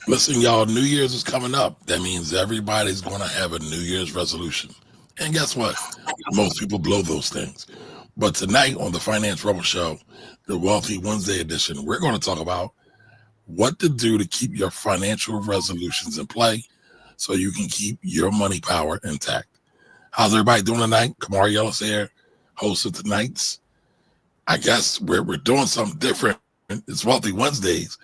Listen, y'all, New Year's is coming up. That means everybody's going to have a New Year's resolution. And guess what? Most people blow those things. But tonight on the Finance Rebel Show, the Wealthy Wednesday edition, we're going to talk about what to do to keep your financial resolutions in play so you can keep your money power intact. How's everybody doing tonight? Camari Ellis here, host of tonight's. I guess we're doing something different. It's Wealthy Wednesdays,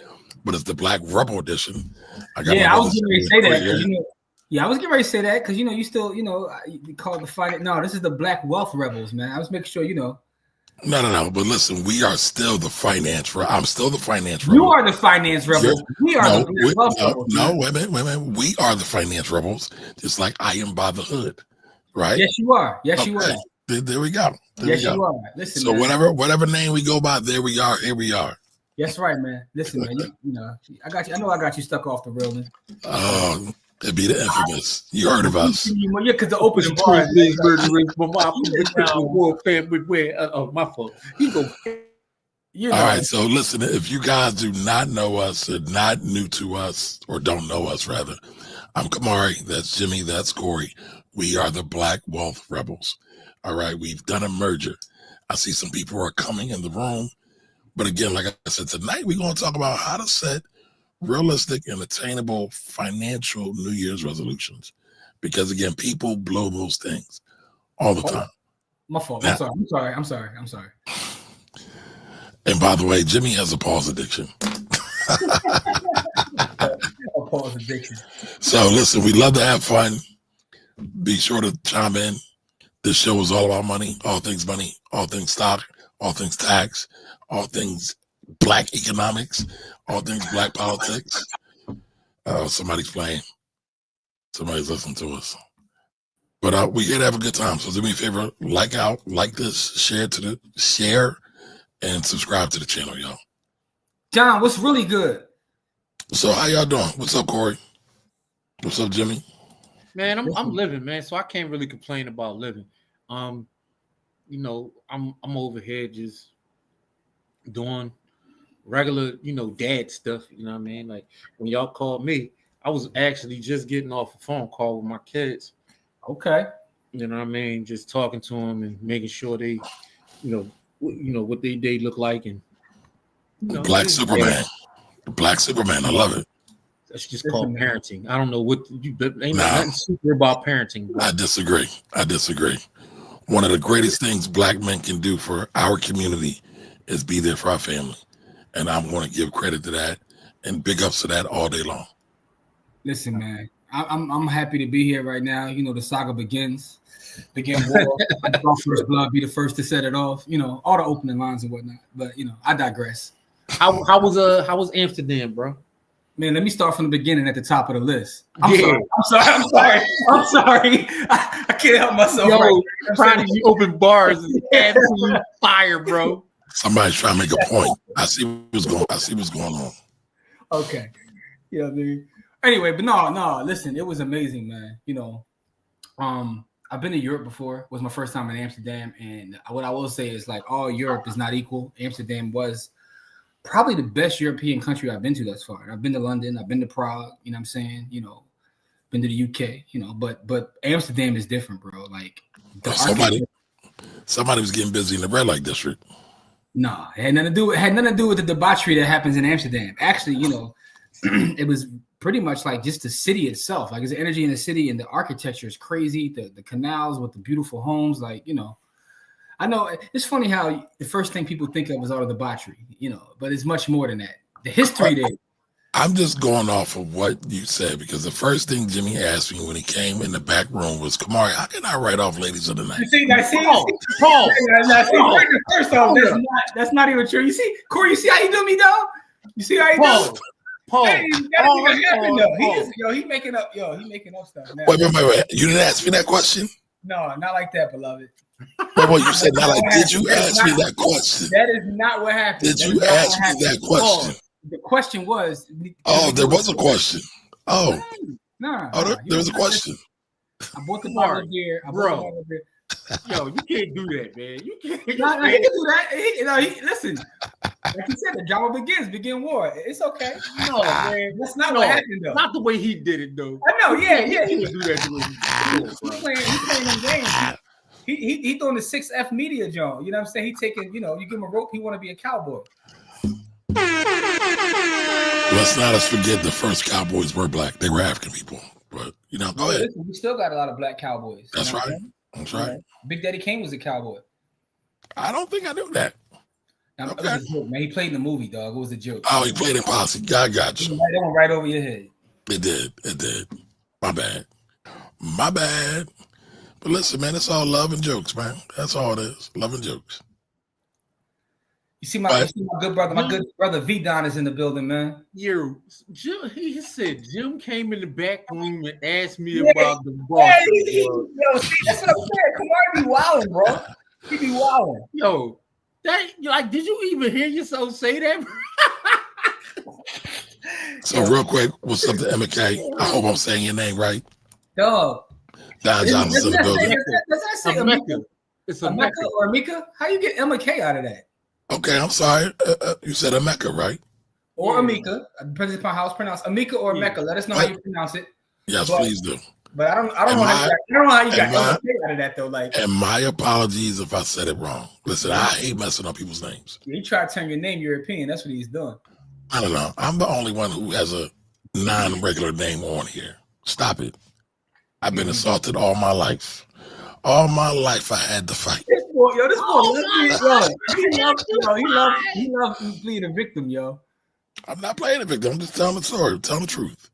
but it's the Black Rebel edition. I was getting ready to say that. I was getting ready to say that because you still you call it the finance. No, this is the Black Wealth Rebels, man. I was making sure No. But listen, we are still the finance. I'm still the finance rebel. You are the finance rebels. We are the Black Wealth Rebels. No, wait a minute. We are the finance rebels, just like I am by the hood, right? Yes, you are. Yes, you are. There we go. You are. Listen. So man. whatever name we go by, there we are. Here we are. That's right, man. Listen, man. I got you. I know I got you stuck off the railing. Oh, it'd be the infamous. You heard of us? Yeah, because the open bar. My fault. He go. All right. So listen, if you guys do not know us, or not new to us, or don't know us rather, I'm Camari. That's Jimmy. That's Corey. We are the Black Wealth Rebels. All right. We've done a merger. I see some people are coming in the room. But again, like I said, tonight we're going to talk about how to set realistic and attainable financial New Year's resolutions. Because again, people blow those things all the time. My fault. Now, I'm sorry. And by the way, Jimmy has a pause addiction. A pause addiction. So listen, we love to have fun. Be sure to chime in. This show is all about money, all things stock, all things tax, all things black economics, all things black politics. Somebody's playing. Somebody's listening to us. But we're here to have a good time. So do me a favor, like this, share, and subscribe to the channel, y'all. John, what's really good? So how y'all doing? What's up, Corey? What's up, Jimmy? Man, I'm living, man. So I can't really complain about living. I'm over here just doing regular, dad stuff. You know what I mean? Like when y'all called me, I was actually just getting off a phone call with my kids. Okay. You know what I mean? Just talking to them and making sure they, what they look like and Black Superman. Black Superman. I love it. That's just called parenting. I don't know what nothing super about parenting. Bro. I disagree. One of the greatest things black men can do for our community is be there for our family. And I'm going to give credit to that and big ups to that all day long. Listen, man, I'm happy to be here right now. The saga begins. Begin war. First blood, be the first to set it off. All the opening lines and whatnot. But I digress. How was Amsterdam, bro? Man, let me start from the beginning at the top of the list. I'm sorry. I can't help myself. Yo, trying to open bars is absolute fire, bro. Somebody's trying to make a point. I see what's going on. Okay. Yeah, dude. Anyway, but no, listen, it was amazing, man. I've been to Europe before. It was my first time in Amsterdam. And what I will say is like all Europe is not equal. Amsterdam was probably the best European country I've been to thus far. I've been to London, I've been to Prague, you know what I'm saying? Been to the UK, but Amsterdam is different, bro. Like somebody was getting busy in the red light district. No, it had nothing to do with the debauchery that happens in Amsterdam. Actually, it was pretty much like just the city itself. Like, there's energy in the city, and the architecture is crazy. The canals with the beautiful homes, I know it's funny how the first thing people think of is all the debauchery, but it's much more than that. The history there. I'm just going off of what you said because the first thing Jimmy asked me when he came in the back room was, Camari, how can I write off ladies of the night? Paul. First off, that's not even true. You see, Corey, you see how you do me, though? You see how he does? Paul. Hey, he making up stuff. Now. Wait. You didn't ask me that question? No, not like that, beloved. Wait, you said not like, did you ask me that question? That is not what happened. Did you ask me that question? The question was. Oh, there was a question. Oh. No. There was a question. I bought the bottle of beer. Yo, you can't do that, man. You can't. He can do that. Listen. Like you said, the drama begin war. It's okay. No, man, That's not no, what happened though. not the way he did it though. I know, yeah. He would do that the way he did it, bro. He playing them games. He doing the 6F media joint. You know what I'm saying? He taking, you give him a rope, he want to be a cowboy. Let's not forget the first cowboys were black. They were African people. But go ahead. Listen, we still got a lot of black cowboys. That's right. That's right. Big Daddy Kane was a cowboy. I don't think I knew that. Now, okay. It was a joke, man. He played in the movie, dog. It was a joke. Oh, he played in Posse. I got you. That went right over your head. It did. My bad. But listen, man, it's all love and jokes, man. That's all it is. Love and jokes. You see my good brother V Don is in the building, man. Jim, he said Jim came in the back room and asked me about the boss. Yo, see, that's what I'm saying. Kamari be wilding, bro. He be wilding. Yo, did you even hear yourself say that? So real quick, what's up to MK? I hope I'm saying your name right. Dog. Don Johnson's in the building. Does that say Amika? It's Amika or Amika? How you get MK out of that? Okay, I'm sorry. You said Ameka, right? Or Amika. Depends upon how it's pronounced. Amika or Ameka. Let us know how you pronounce it. Yes, please do. But I don't know how you got MK out of that though. And my apologies if I said it wrong. Listen, I hate messing up people's names. He tried to turn your name European. That's what he's doing. I don't know. I'm the only one who has a non-regular name on here. Stop it. I've been assaulted all my life. All my life, I had to fight. This boy he loves playing a victim, yo. I'm not playing a victim. I'm just telling the story, telling the truth.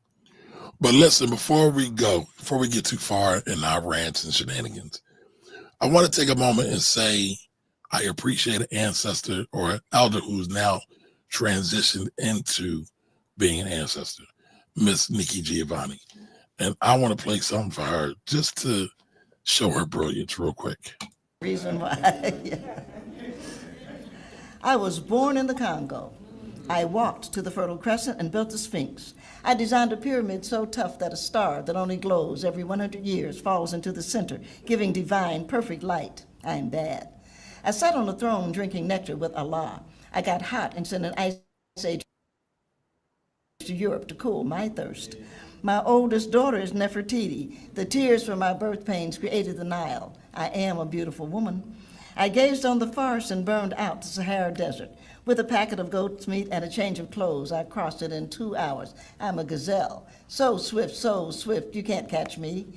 But listen, before we get too far in our rants and shenanigans, I want to take a moment and say I appreciate an ancestor or an elder who's now transitioned into being an ancestor, Miss Nikki Giovanni. And I want to play something for her just to show her brilliance real quick. Reason why. I was born in the Congo. I walked to the Fertile Crescent and built the Sphinx. I designed a pyramid so tough that a star that only glows every 100 years falls into the center, giving divine, perfect light. I am bad. I sat on the throne drinking nectar with Allah. I got hot and sent an ice age to Europe to cool my thirst. My oldest daughter is Nefertiti. The tears from my birth pains created the Nile. I am a beautiful woman. I gazed on the forest and burned out the Sahara Desert. With a packet of goat's meat and a change of clothes, I crossed it in 2 hours. I'm a gazelle. So swift, you can't catch me.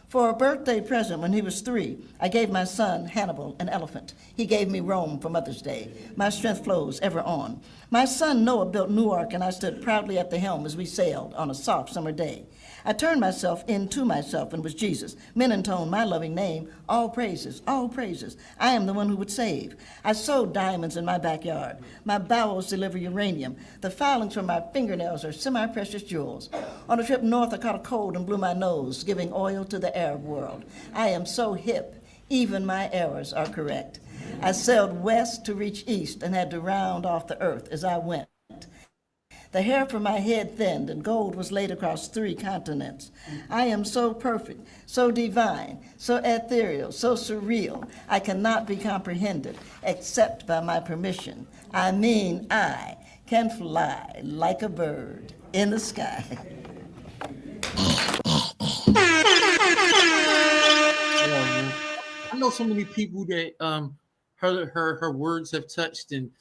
For a birthday present when he was 3, I gave my son, Hannibal, an elephant. He gave me Rome for Mother's Day. My strength flows ever on. My son Noah built Newark, and I stood proudly at the helm as we sailed on a soft summer day. I turned myself into myself and was Jesus. Men intone my loving name. All praises, all praises. I am the one who would save. I sowed diamonds in my backyard. My bowels deliver uranium. The filings from my fingernails are semi-precious jewels. On a trip north, I caught a cold and blew my nose, giving oil to the Arab world. I am so hip, even my errors are correct. I sailed west to reach east and had to round off the earth as I went. The hair from my head thinned, and gold was laid across 3 continents. I am so perfect, so divine, so ethereal, so surreal, I cannot be comprehended except by my permission. I mean, I can fly like a bird in the sky. I know so many people that her words have touched, and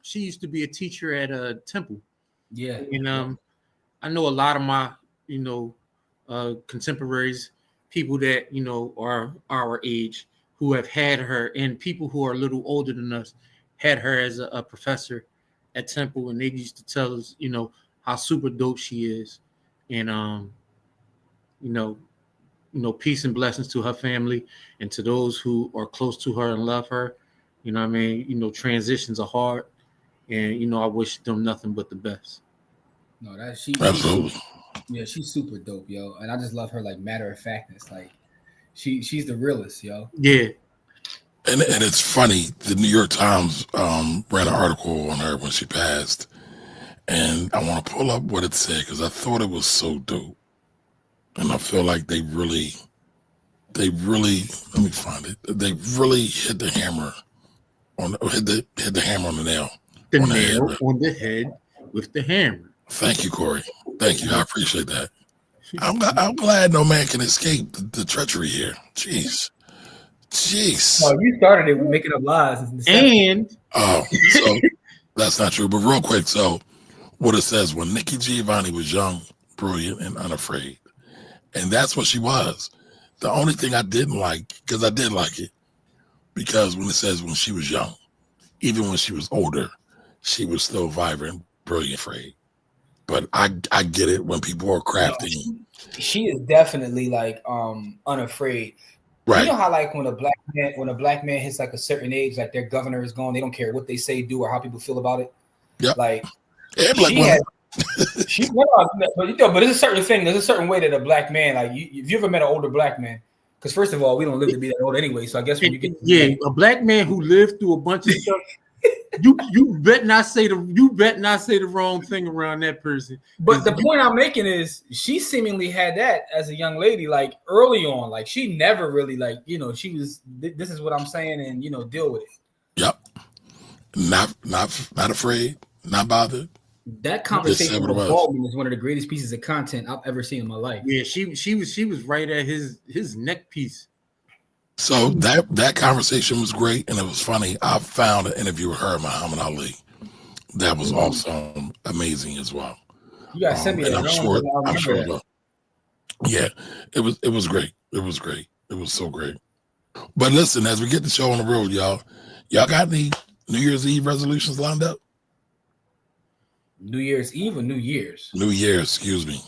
she used to be a teacher at a temple. Yeah. And I know a lot of my, contemporaries, people that, are our age, who have had her, and people who are a little older than us, had her as a professor at Temple, and they used to tell us, how super dope she is. And, peace and blessings to her family and to those who are close to her and love her. You know what I mean? Transitions are hard. And, I wish them nothing but the best. No, Absolutely. She's super dope, yo. And I just love her, like, matter of factness. Like, she's the realest, yo. Yeah. And it's funny. The New York Times ran an article on her when she passed. And I want to pull up what it said because I thought it was so dope. And I feel like they really, let me find it. They really hit the hammer on the nail the on the nail head. on the head with the hammer. Thank you, Corey. Thank you. I appreciate that. I'm glad no man can escape the treachery here. Jeez. Oh, you started it with making up lies. And Oh, so that's not true. But real quick, so what it says, when Nikki Giovanni was young, brilliant, and unafraid. And that's what she was. The only thing I didn't like, because I did like it, because when it says when she was young, even when she was older, she was still vibrant, brilliant, afraid. But I get it when people are crafting. She is definitely like unafraid. Right. You know how like when a black man hits like a certain age, like their governor is gone, they don't care what they say, do, or how people feel about it. Yep. Like Yeah, black she women. had, but there's a certain thing. There's a certain way that a black man, like if you ever met an older black man, because first of all, we don't live to be that old anyway. So I guess when you get a black man who lived through a bunch of stuff, you bet not say the wrong thing around that person. But the point I'm making is she seemingly had that as a young lady, like early on. Like she never really like, she was, this is what I'm saying, and deal with it. Yep. Not afraid, not bothered. That conversation with Baldwin is one of the greatest pieces of content I've ever seen in my life. Yeah, she was right at his neck piece. So that conversation was great, and it was funny. I found an interview with her, Muhammad Ali. That was also amazing as well. You gotta send me that. I'm sure. Yeah, it was great. It was great. It was so great. But listen, as we get the show on the road, y'all got any New Year's Eve resolutions lined up? New Year's Eve or New Year's? New Year's, excuse me.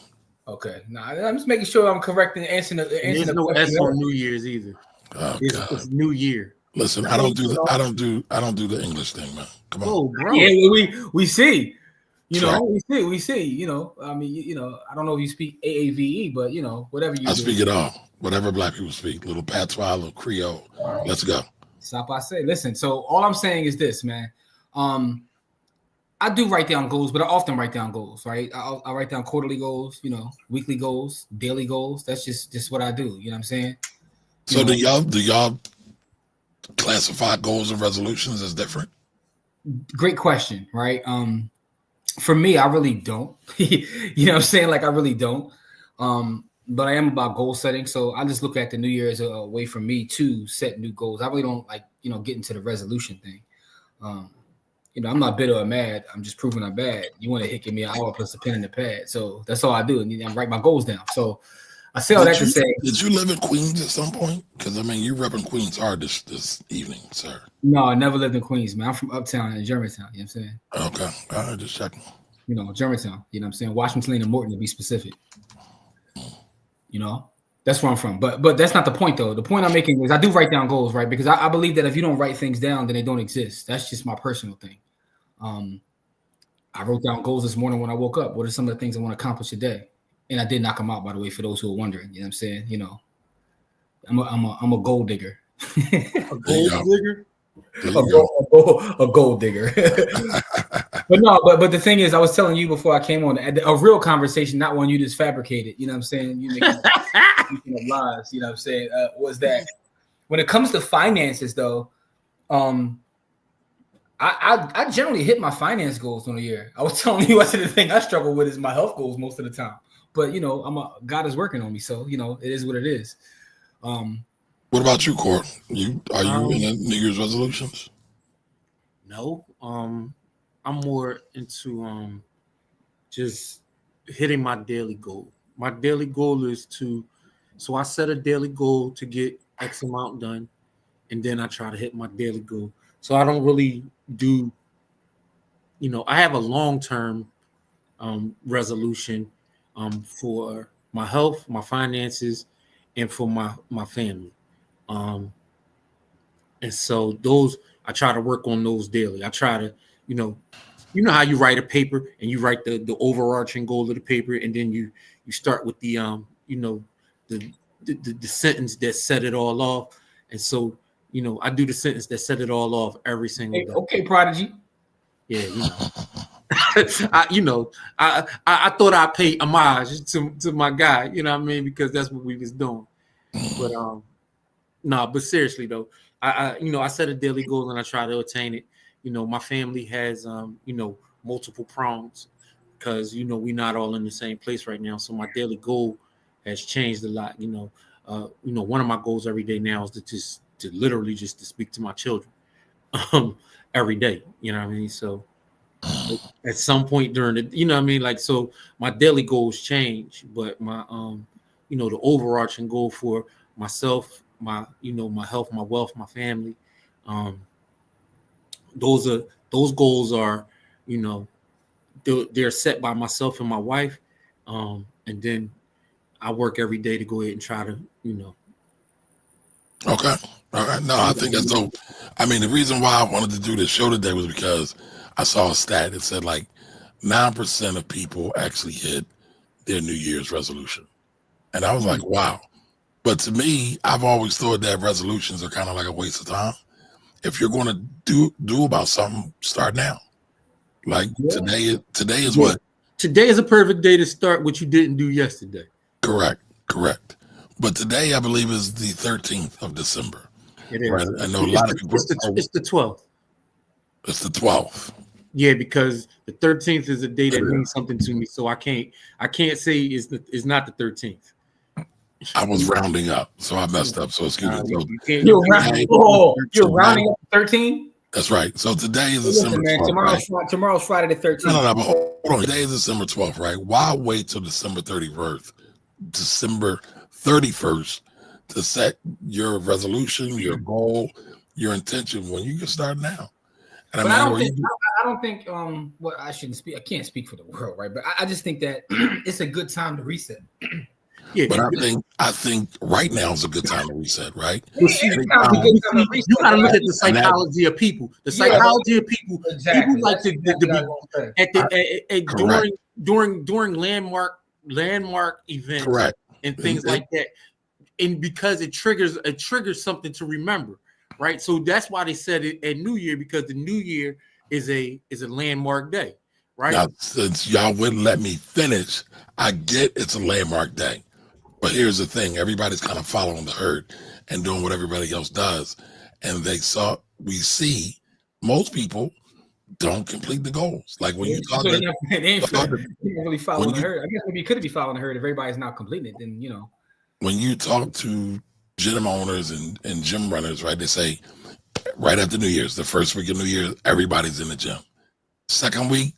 Okay, now I'm just making sure I'm correct in answering the There's no S on New Year's either. Oh, it's New Year. Listen, I don't do the English thing, man. Come on. Oh, bro. Yeah, we see. We see. I mean, I don't know if you speak AAVE, but whatever you. I speak it all. Whatever black people speak, little patois, little Creole. Let's go. Stop! I say, listen. So all I'm saying is this, man. I do write down goals, but I often write down goals, right? I write down quarterly goals, weekly goals, daily goals. That's just what I do. You know what I'm saying? So do y'all classify goals and resolutions as different? Great question, right? For me, I really don't. You know what I'm saying? Like I really don't. But I am about goal setting. So I just look at the New Year as a way for me to set new goals. I really don't like, get into the resolution thing. I'm not bitter or mad. I'm just proving I'm bad. You want to hit, give me an hour plus a pen and a pad. So that's all I do. And I write my goals down. So I say all that to say. Did you live in Queens at some point? Because, I mean, you're repping Queens hard this evening, sir. No, I never lived in Queens, man. I'm from Uptown in Germantown. You know what I'm saying? Okay. All right, just checking. Germantown. You know what I'm saying? Washington Lane and Morton to be specific. That's where I'm from. But that's not the point, though. The point I'm making is I do write down goals, right? Because I believe that if you don't write things down, then they don't exist. That's just my personal thing. I wrote down goals this morning when I woke up. What are some of the things I want to accomplish today? And I did knock them out, by the way, for those who are wondering. You know what I'm saying? I'm a gold digger. A gold digger? A gold digger. But the thing is, I was telling you before I came on, a real conversation, not one you just fabricated. You know what I'm saying? You making up lies. You know what I'm saying? Was that when it comes to finances, though? I generally hit my finance goals on a year. I was telling you, the thing I struggle with is my health goals most of the time. But God is working on me, so it is what it is. What about you, Court? Are you in New Year's resolutions? No. I'm more into just hitting my daily goal. My daily goal is so I set a daily goal to get X amount done, and then I try to hit my daily goal. So I don't really do, I have a long-term resolution for my health, my finances, and for my family. And so those, I try to work on those daily. I try to, you know how you write a paper and you write the overarching goal of the paper, and then you start with the the sentence that set it all off. And so, I do the sentence that set it all off every single day. Okay, Prodigy. Yeah, I thought I'd pay homage to my guy, you know what I mean, because that's what we was doing. But but seriously though, I set a daily goal and I try to attain it. my family has multiple prongs because we're not all in the same place right now. So my daily goal has changed a lot. One of my goals every day now is to literally just to speak to my children every day. You know what I mean? So at some point during the, so my daily goals change, but my the overarching goal for myself, my health, my wealth, my family, those goals are, they're set by myself and my wife, and then I work every day to go ahead and try to, Okay. All right. No, I think that's dope. I mean, the reason why I wanted to do this show today was because I saw a stat that said like 9% of people actually hit their New Year's resolution. And I was like, wow. But to me, I've always thought that resolutions are kind of like a waste of time. If you're going to do about something, start now. Like today is what? Today is a perfect day to start what you didn't do yesterday. Correct. But today, I believe, is the 13th of December. It is. Right? I know a lot of people. It's the 12th. It's the 12th. Yeah, because the 13th is a day that means something to me. So I can't say it's not the 13th. I was rounding up, so I messed up. So excuse me. You're rounding up 13? That's right. So today is December 12th. Right? Tomorrow's Friday the 13th. No, but hold on. Today is December 12th, right? Why wait till December 31st? December 31st to set your resolution, your goal, your intention when you can start now. And I don't think well, I shouldn't speak. I can't speak for the world, right? But I just think that it's a good time to reset. Yeah, but I think right now is a good time to reset, right? You got to look at the psychology of people. The psychology of people. Exactly. People like to be during landmark events, correct, and things like that, and because it triggers something to remember, right? So that's why they said it at New Year, because the New Year is a landmark day, right? Now, since y'all wouldn't let me finish, I get it's a landmark day. But here's the thing, everybody's kind of following the herd and doing what everybody else does. And we see most people don't complete the goals. Like when you talk they ain't really following the herd. I guess maybe you could be following the herd if everybody's not completing it, then When you talk to gym owners and gym runners, right, they say right after New Year's, the first week of New Year's, everybody's in the gym. Second week,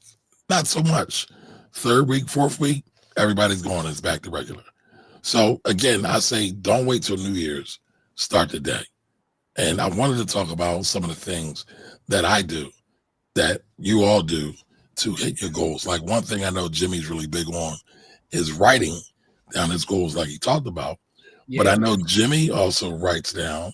not so much. Third week, fourth week, everybody's going, it's back to regular. So again, I say don't wait till New Year's, start the day. And I wanted to talk about some of the things that I do, that you all do to hit your goals. Like one thing I know Jimmy's really big on is writing down his goals like he talked about. Yeah. But I know Jimmy also writes down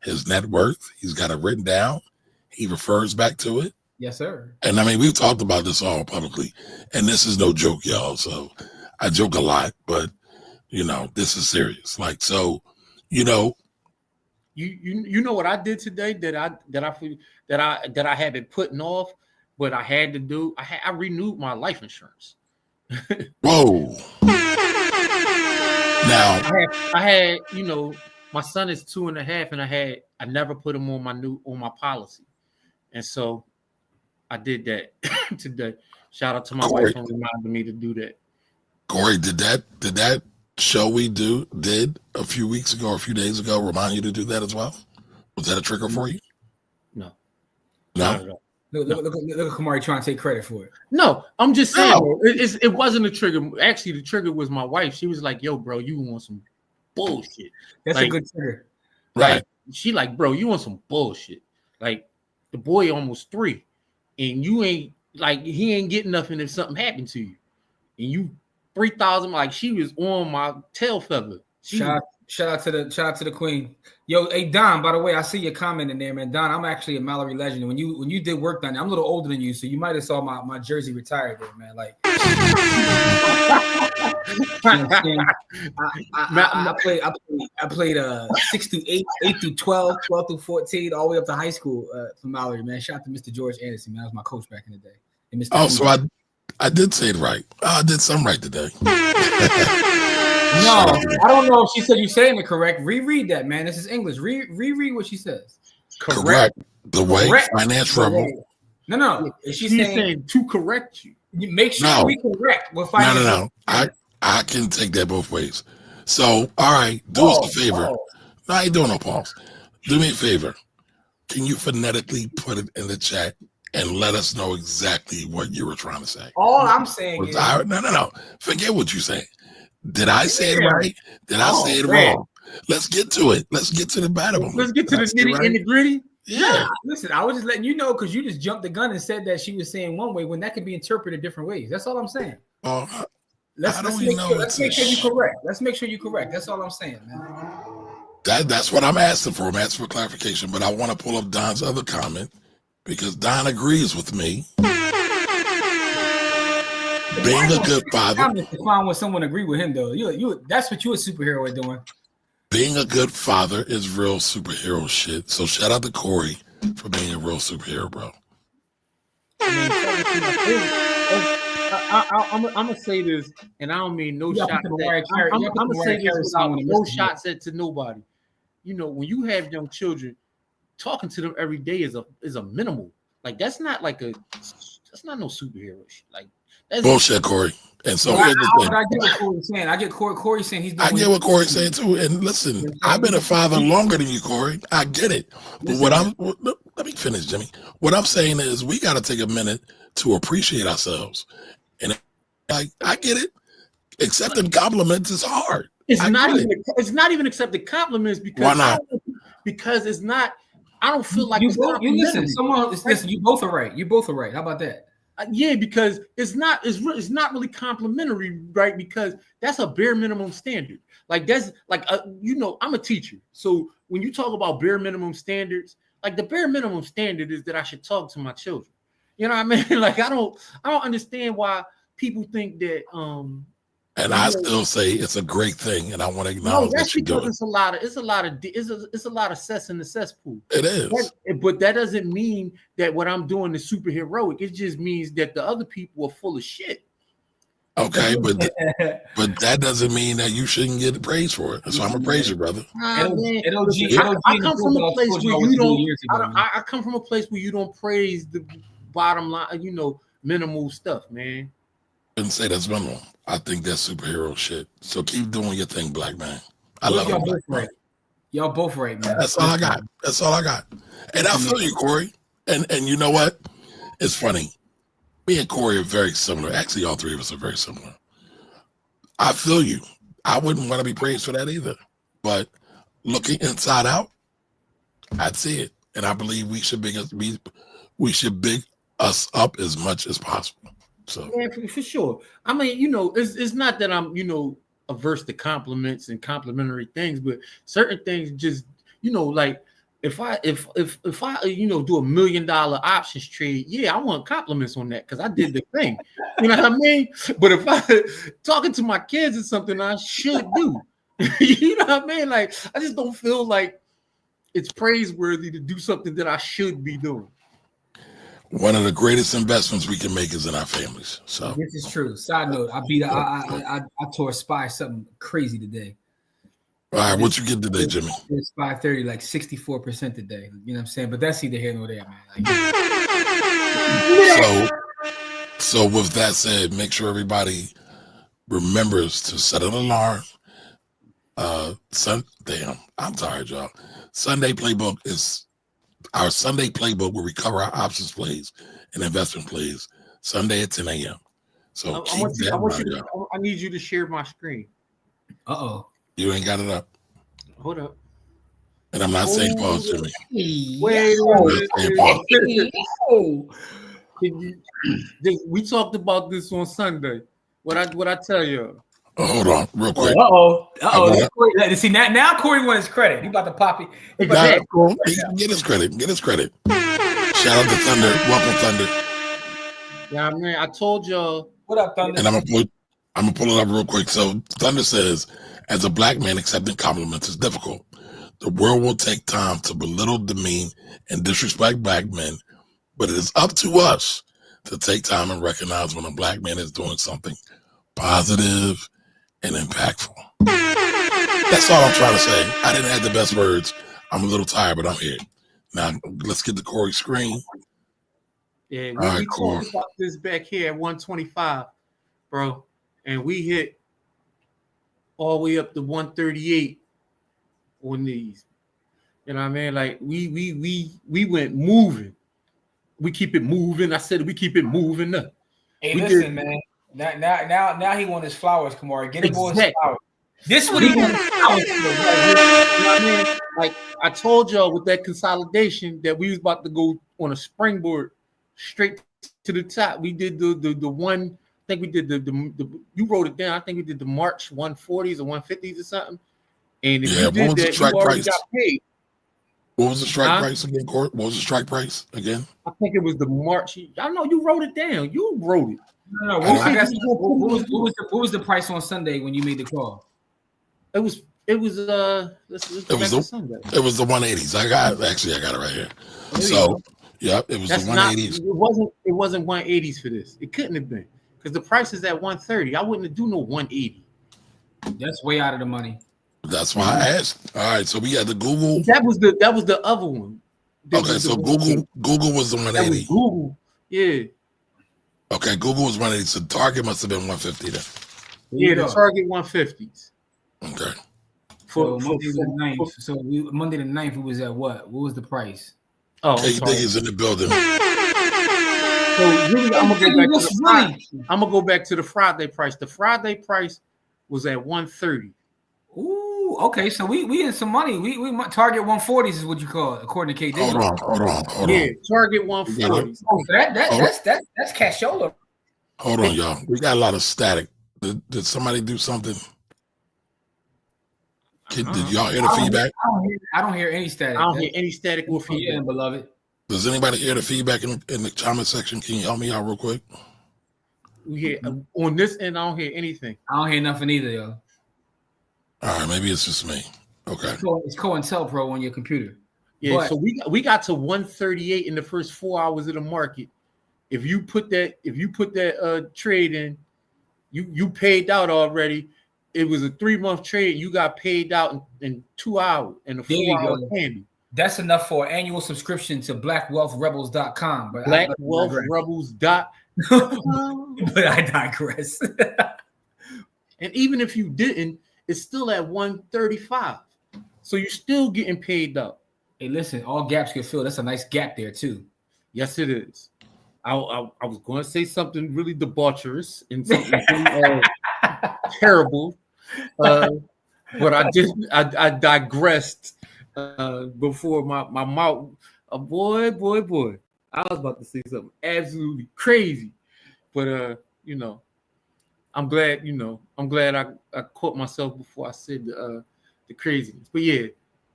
his net worth. He's got it written down. He refers back to it. Yes, sir. And I mean, we've talked about this all publicly, and this is no joke, y'all. So I joke a lot, but this is serious. Like, so, you know what I did today that I had been putting off, but I had to do. I renewed my life insurance. Whoa! Now I had my son is 2.5, and I never put him on my policy, and so I did that today. Shout out to my wife for reminding me to do that. Corey, did that show we did a few weeks ago or a few days ago remind you to do that as well? Was that a trigger for you? No. Look at Camari trying to take credit for it. No, I'm just saying it wasn't a trigger. Actually, the trigger was my wife. She was like, "Yo, bro, you want some bullshit?" That's a good trigger. Right. She like, "Bro, you want some bullshit?" Like the boy almost 3, and you ain't he ain't getting nothing if something happened to you, and you 3,000. Like she was on my tail feather. Shout out to the queen. Yo, hey Don, by the way, I see your comment in there, man. Don, I'm actually a Mallory legend. When you did work down there, I'm a little older than you, so you might have saw my jersey retired there, man. Like I played 6 through 8, 8 through 12, 12 through 14, all the way up to high school for Mallory, man. Shout out to Mr. George Anderson, man. That was my coach back in the day. And Mr. So I did say it right. I did something right today. No, I don't know if she said you saying it correct. Reread that, man. This is English. Reread what she says. Correct. The way Finance Rebel No. She's saying to correct you. Make sure we correct. We'll find No. I can take that both ways. So, all right, do us a favor. No, I ain't doing no pause. Do me a favor. Can you phonetically put it in the chat and let us know exactly what you were trying to say? All I'm saying is no. Forget what you're saying. Did I say it right? Did I say it wrong? Let's get to it. Let's get to the bottom. Let's get to the nitty and the gritty. Yeah. Listen, I was just letting you know because you just jumped the gun and said that she was saying one way when that could be interpreted different ways. That's all I'm saying. Let's make sure you're correct. Let's make sure you're correct. That's all I'm saying, man. That's what I'm asking for. I'm asking for clarification, but I want to pull up Don's other comment because Don agrees with me. Being a good father. I'm fine when someone agree with him though. You that's what you a superhero are doing. Being a good father is real superhero shit. So shout out to Corey for being a real superhero, bro. I'm gonna say this, and I don't mean no shots. I'm gonna say this without no shots to nobody. You know, when you have young children, talking to them every day is a minimal. Like that's not no superhero shit. Like that's bullshit, Corey. And so here's the thing. I get what Corey's saying. I get Corey saying he's doing. I get what Corey's saying too. And listen, I've been a father longer than you, Corey. I get it. But let me finish, Jimmy. What I'm saying is we got to take a minute to appreciate ourselves. And I get it. Accepting compliments is hard. It's not even accepting compliments because why not? Because it's not. I don't feel like you listen. Listen. You both are right. You both are right. How about that? Yeah, because it's not really complimentary, right? Because that's a bare minimum standard. Like that's like I'm a teacher, so when you talk about bare minimum standards, like the bare minimum standard is that I should talk to my children. You know what I mean? Like I don't understand why people think that. And I still say it's a great thing, and I want to acknowledge that you do it. It's a lot of cess in the cesspool. It is, but that doesn't mean that what I'm doing is super heroic. It just means that the other people are full of shit. Okay, but that doesn't mean that you shouldn't get praise for it. So I'm gonna praise you, brother. I come from a place where you don't praise the bottom line, minimal stuff, man. I didn't say that's minimal. I think that's superhero shit. So keep doing your thing, black man. I love you, black man. Y'all both right, man. That's all I got. And I feel you, Corey. And you know what? It's funny. Me and Corey are very similar. Actually, all three of us are very similar. I feel you. I wouldn't want to be praised for that either. But looking inside out, I'd see it. And I believe we should big us up as much as possible. So yeah, for sure. I mean, it's not that I'm, averse to compliments and complimentary things, but certain things just, like if I do $1 million options trade, yeah, I want compliments on that because I did the thing. You know what I mean? But if I talking to my kids is something I should do, you know what I mean? Like I just don't feel like it's praiseworthy to do something that I should be doing. One of the greatest investments we can make is in our families. So this is true. Side note: I tore SPY something crazy today. All right, what you get today, Jimmy? SPY 30, like 64% today. You know what I'm saying? But that's either here nor there, man. So with that said, make sure everybody remembers to set an alarm. I'm tired, y'all. Sunday playbook is. Our Sunday playbook where we cover our options plays and investment plays Sunday at 10 a.m. So I need you to share my screen. You ain't got it up. Hold up. And I'm not saying pause, Jimmy. Wait. We talked about this on Sunday. What I tell you? Hold on, real quick. See now Corey wants his credit. He about to pop it. He can get his credit. Shout out to Thunder. Welcome, Thunder. Yeah, man. I told y'all. What up, Thunder? And I'm gonna pull it up real quick. So Thunder says, as a black man, accepting compliments is difficult. The world will take time to belittle, demean, and disrespect black men, but it is up to us to take time and recognize when a black man is doing something positive and impactful. That's all I'm trying to say. I didn't have the best words. I'm a little tired, but I'm here. Now, let's get the Corey screen. Yeah, All right, we cool. talked about this back here at 125, bro, and we hit all the way up to 138 on these. You know what I mean? Like we went moving. We keep it moving. I said we keep it moving up. Hey, We listen, did- man. Now he want his flowers, Kamari. Get him boy his Exactly. flowers. This what he want his flowers for. You know what I mean? Like I told y'all with that consolidation that we was about to go on a springboard straight to the top. We did the one. I think we did the you wrote it down. I think we did the March 140s or 150s or something. And if Yeah, you what did was the that, you strike already price? got paid. What was the strike Huh? price again, Court? What was the strike price again? I think it was the March. I know you wrote it down. You wrote it. No, I I guess, think- what was the price on Sunday when you made the call? It was let's go It back was to the Sunday. it was the 180s. I got it right here. There you So go. yeah, it was That's the not 180s. it wasn't 180s for this. It couldn't have been because the price is at 130. I wouldn't do no 180. That's way out of the money. That's why I asked. All right, so we had the Google. That was the other one. That Okay, was so the- Google was the that was 180. Google. Yeah. Okay, Google was 180. So Target must have been 150 then. There you Yeah, the go. Target 150s. Okay. So Monday the 9th. So Monday the 9th, it was at what? What was the price? Oh, K Dig is in the building. So really, I'm gonna go back to the Friday price. The Friday price was at 130. Ooh, okay. So we in some money. We target 140s is what you call it, according to KD. Hold on. Yeah, Target 140s. Oh, that's cashola. Hold on, y'all. We got a lot of static. Did somebody do something? Did y'all hear the feedback? I don't hear any static. I don't hear any static or Yeah, feedback. beloved. Does anybody hear the feedback in the comment section? Can you help me out real quick? We hear on this end, I don't hear anything. I don't hear nothing either, yo. All right, maybe it's just me. Okay. It's COINTELPRO on your computer. Yeah, But- so we got to 138 in the first 4 hours of the market. If you put that trade in, you paid out already. It was a 3-month trade. You got paid out in 2 hours in a There you 4-hour go. candy. That's enough for an annual subscription to BlackWealthRebels.com. But BlackWealthRebels. but I digress. And even if you didn't, it's still at 135. So you're still getting paid out. Hey, listen, all gaps get filled. That's a nice gap there too. Yes, it is. I was going to say something really debaucherous and something really, terrible, but I digressed before my mouth. Boy, I was about to say something absolutely crazy, but I'm glad I caught myself before I said the craziness. But yeah,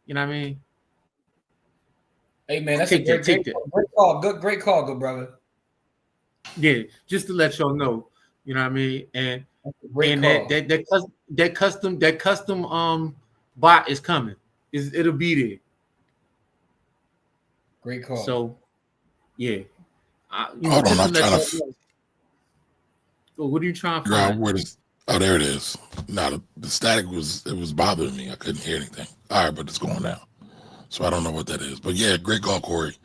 you know what I mean. Hey man, that's Take a great call. Great call, good brother. Yeah, just to let y'all know, you know what I mean, and Great call. that custom bot is coming. It'll be there. Great call. So, yeah. Hold on, I'm trying to. So what are you trying to Girl, find? oh, there it is. Now the static was bothering me. I couldn't hear anything. All right, but it's going now. So I don't know what that is. But yeah, great call, Corey.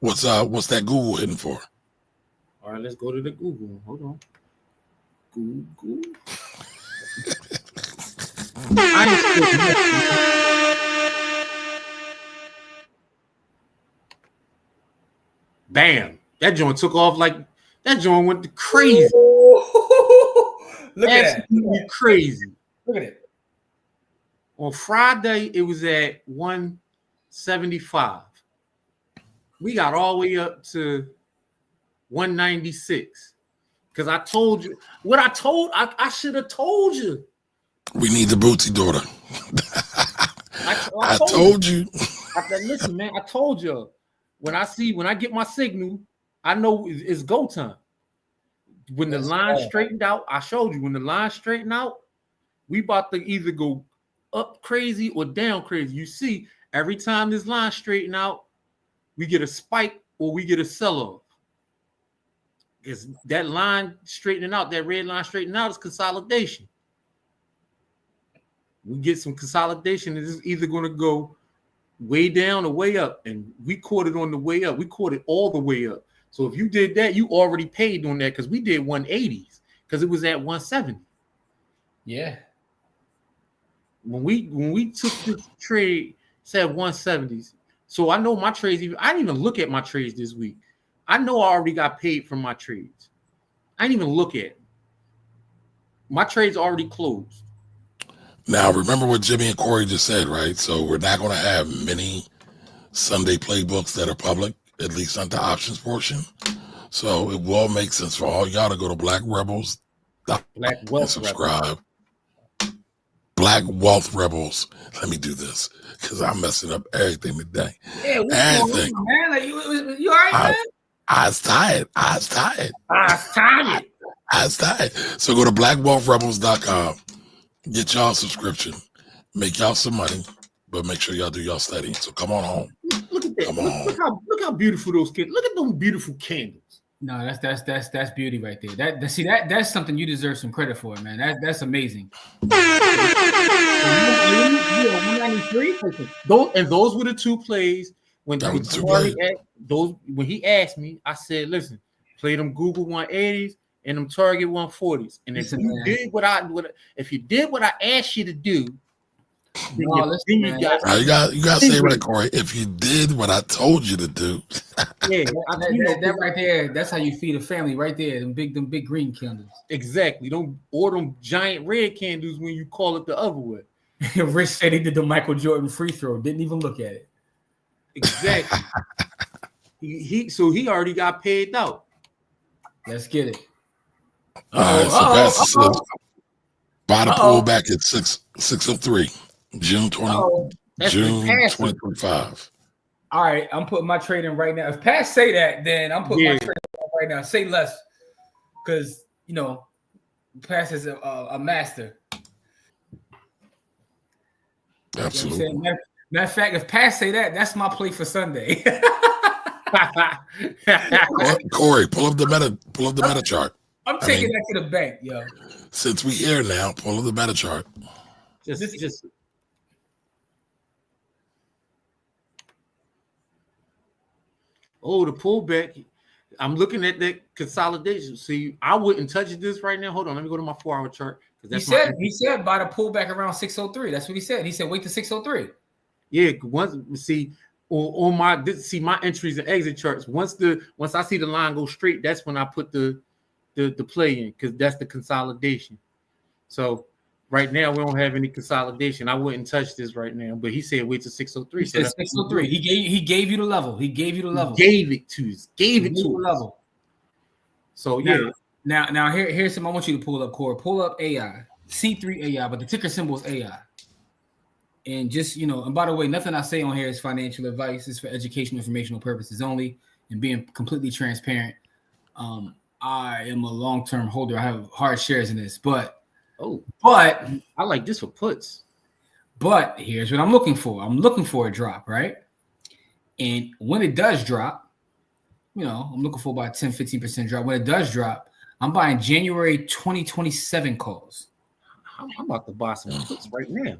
What's that Google hitting for? All right, let's go to the Google. Hold on. Google. Bam. That joint took off like that joint went crazy. Look at that. Absolutely crazy. Look at it. On Friday, it was at 175. We got all the way up to 196. Because I told you what I should have told you. We need the Bootsy daughter. I told you. I said, listen, man, I told you. When I get my signal, I know it's go time. When the line straightened out, I showed you when the line straightened out, we about to either go up crazy or down crazy. You see, every time this line straighten out, we get a spike or we get a sell-off. Because that line straightening out, that red line straightening out is consolidation. We get some consolidation, and it's either going to go way down or way up. And we caught it on the way up. We caught it all the way up. So if you did that, you already paid on that because we did 180s because it was at 170. Yeah. When we took this trade, said 170s. So I know my trades. I didn't even look at my trades this week. I know I already got paid from my trades. I didn't even look at it. My trade's already closed. Now, remember what Jimmy and Corey just said, right? So we're not going to have many Sunday playbooks that are public, at least on the options portion. So it will make sense for all y'all to go to Black Rebels Black Wealth and subscribe. Black Wealth Rebels. Let me do this because I'm messing up everything today. Yeah, what's going on, man? Like, you all right, man? I was tired. So go to blackwealthrebels.com. Get y'all a subscription. Make y'all some money, but make sure y'all do y'all studying. So come on home. Look at that. Look how beautiful those kids. Look at those beautiful candles. No, that's beauty right there. That's something you deserve some credit for, man. That's amazing. Those were the two plays when he asked me. I said, listen, play them Google 180s and them Target 140s. And if you did what I asked you to do, you got to say right, Corey. If you did what I told you to do, that right there, that's how you feed a family right there. Them big green candles. Exactly. Don't order them giant red candles when you call it the other way. Rich said he did the Michael Jordan free throw. Didn't even look at it. Exactly. he already got paid out. Let's get it. All right, so Pastor says buy the pullback at 603. June 2025. All right, I'm putting my trade in right now. If Pat say that, then I'm putting my trade in right now. Say less, because Pat is a master. Absolutely. You know matter of fact, if Pat say that, that's my play for Sunday. Corey, pull up the meta chart. I'm taking that to the bank, yo. Since we here now, pull up the meta chart. Just. Oh, the pullback. I'm looking at that consolidation. See, I wouldn't touch this right now. Hold on, let me go to my 4-hour chart. He said buy the pullback around 603. That's what he said. He said wait to 603. Yeah, once on my entries and exit charts. Once I see the line go straight, that's when I put the play in because that's the consolidation. So right now we don't have any consolidation. I wouldn't touch this right now. But he said wait to 603. He said 603. He gave you the level. He gave you the level. Gave it to us. Level. So Now here's some I want you to pull up, Core. Pull up AI. C3 AI, but the ticker symbol is AI. And just, and by the way, nothing I say on here is financial advice. It's for educational, informational purposes only, and being completely transparent. I am a long-term holder. I have hard shares in this, but I like this for puts. But here's what I'm looking for. I'm looking for a drop, right? And when it does drop, I'm looking for about 10-15% drop. When it does drop, I'm buying January 2027 calls. I'm about to buy some puts right now.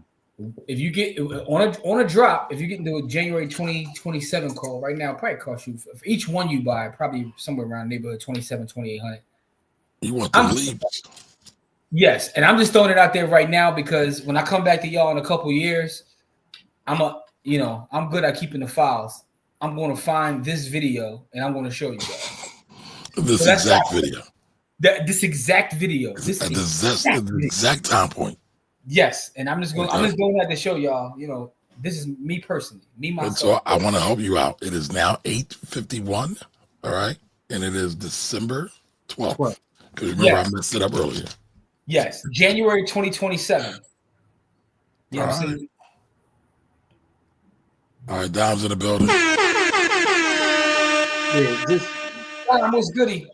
If you get on a drop, if you get into a January 2027 call right now, it probably costs you for each one you buy, probably somewhere around the neighborhood 2,800. You want the leaps? Yes, and I'm just throwing it out there right now because when I come back to y'all in a couple years, I'm good at keeping the files. I'm going to find this video and I'm going to show you guys. This exact video. This exact video. This exact time point. Yes, and I'm just going to show y'all. This is me personally, myself. So I want to help you out. It is now 8:51. All right, and it is December 12th. Because remember, I messed it up earlier. Yes, January 2027. You know what I'm saying? All right, Dom's in the building. Yeah, this almost goody.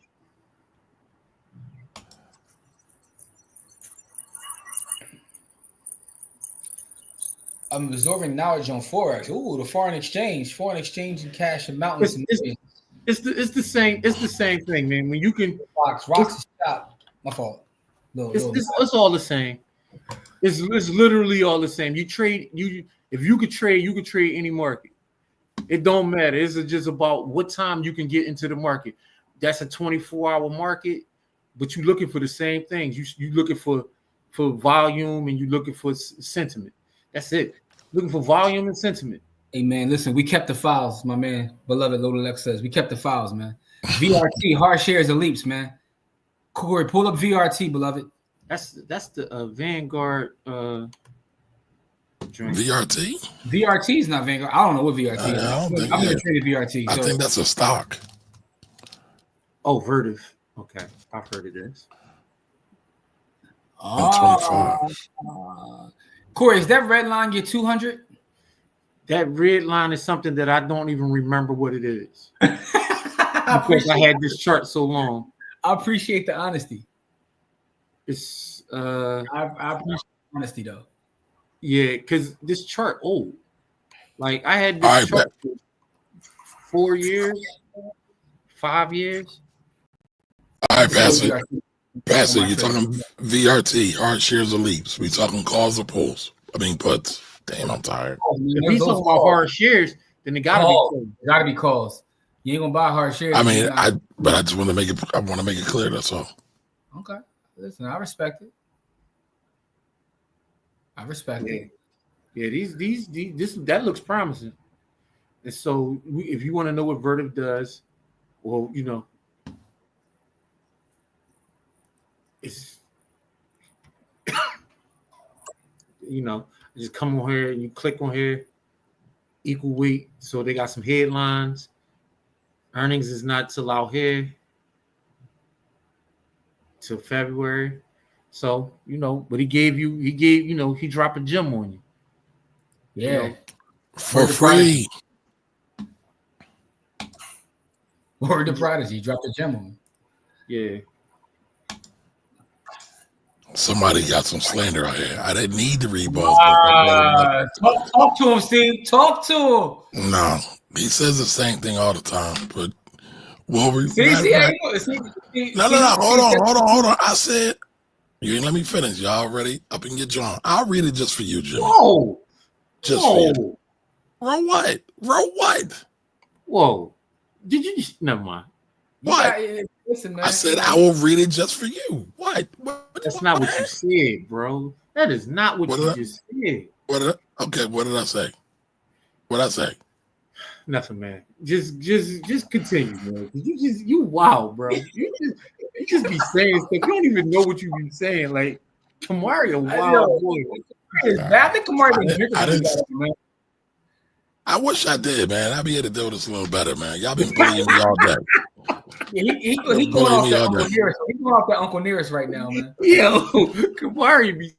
I'm absorbing knowledge on Forex. Ooh, the foreign exchange and cash and mountains. It's the same thing, man. When you can rocks stop. My fault. It's all the same. It's literally all the same. If you could trade any market. It don't matter. It's just about what time you can get into the market. that's a 24-hour market, but you're looking for the same things. You looking for volume and you're looking for sentiment. That's it. Looking for volume and sentiment. Hey man, listen, we kept the files, my man. Beloved Loaded Lex says we kept the files, man. VRT, hard shares and leaps, man. Corey, pull up VRT, beloved. That's the Vanguard drink. VRT? VRT is not Vanguard. I don't know what VRT is. I don't think, I'm gonna trade VRT. I think that's a stock. Oh, Vertiv. Okay, I've heard of this. Corey, is that red line your 200? That red line is something that I don't even remember what it is. Because I had this chart so long. I appreciate the honesty. It's I appreciate the honesty though. Yeah, because this chart old. Like I had this chart for 4 years, 5 years. All right, Pastor. Pastor, you're talking VRT, hard shares or leaps. We talking calls or pulls? I mean puts. Damn, I'm tired. If he's talking about hard shares, then it gotta be calls. You ain't gonna buy hard shares. I mean, I just want to make it. I want to make it clear. That's all. Okay, listen, I respect it. I respect it. Yeah, that looks promising. And so, if you want to know what Vertiv does, well, it's just come on here and you click on here, equal weight. So they got some headlines. Earnings is not till out here till February. So, but he dropped a gem on you. Yeah. For free. Word to Prodigy, dropped a gem on you. Yeah. Somebody got some slander out here. I didn't need to read both. Talk to him, Steve. Talk to him. No, he says the same thing all the time. But no. Hold on. I said you ain't let me finish. Y'all already up in your jaw. I'll read it just for you, Jimmy. Whoa. For you. Row what? Whoa. Did you just never mind? What? Listen, man. I said I will read it just for you. What? That's not what you said, bro. That is not what you just said. What did I say? What I say? Nothing, man. Just continue, bro. You wild, bro. You just be saying stuff. You don't even know what you be saying. Like Camari, a wild boy. I think Camari. I wish I did, man. I'd be able to do this a little better, man. Y'all been bullying me all day. Yeah, he going off that Uncle Nearest. He going off that Uncle Nearest right now, man. Yo, Camari be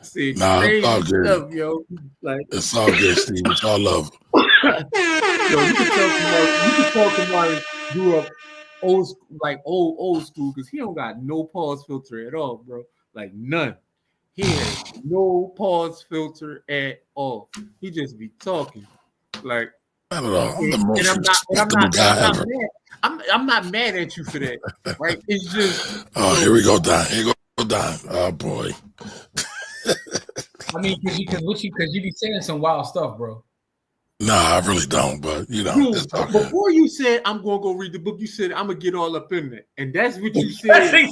saying it's all good. Stuff, yo. Like it's all good, Steve. It's all love. Yo, you can tell Camari grew up old school because he don't got no pause filter at all, bro. Like none. He has no pause filter at all. He just be talking. Like not at all. I'm the most respectable guy ever. I'm not mad at you for that, right? It's just. Oh, here we go, Don. Here we go, Don. Oh boy. I mean, because you be saying some wild stuff, bro. Nah, I really don't. But Dude, before you said I'm gonna go read the book, you said I'm gonna get all up in there, and that's what you said.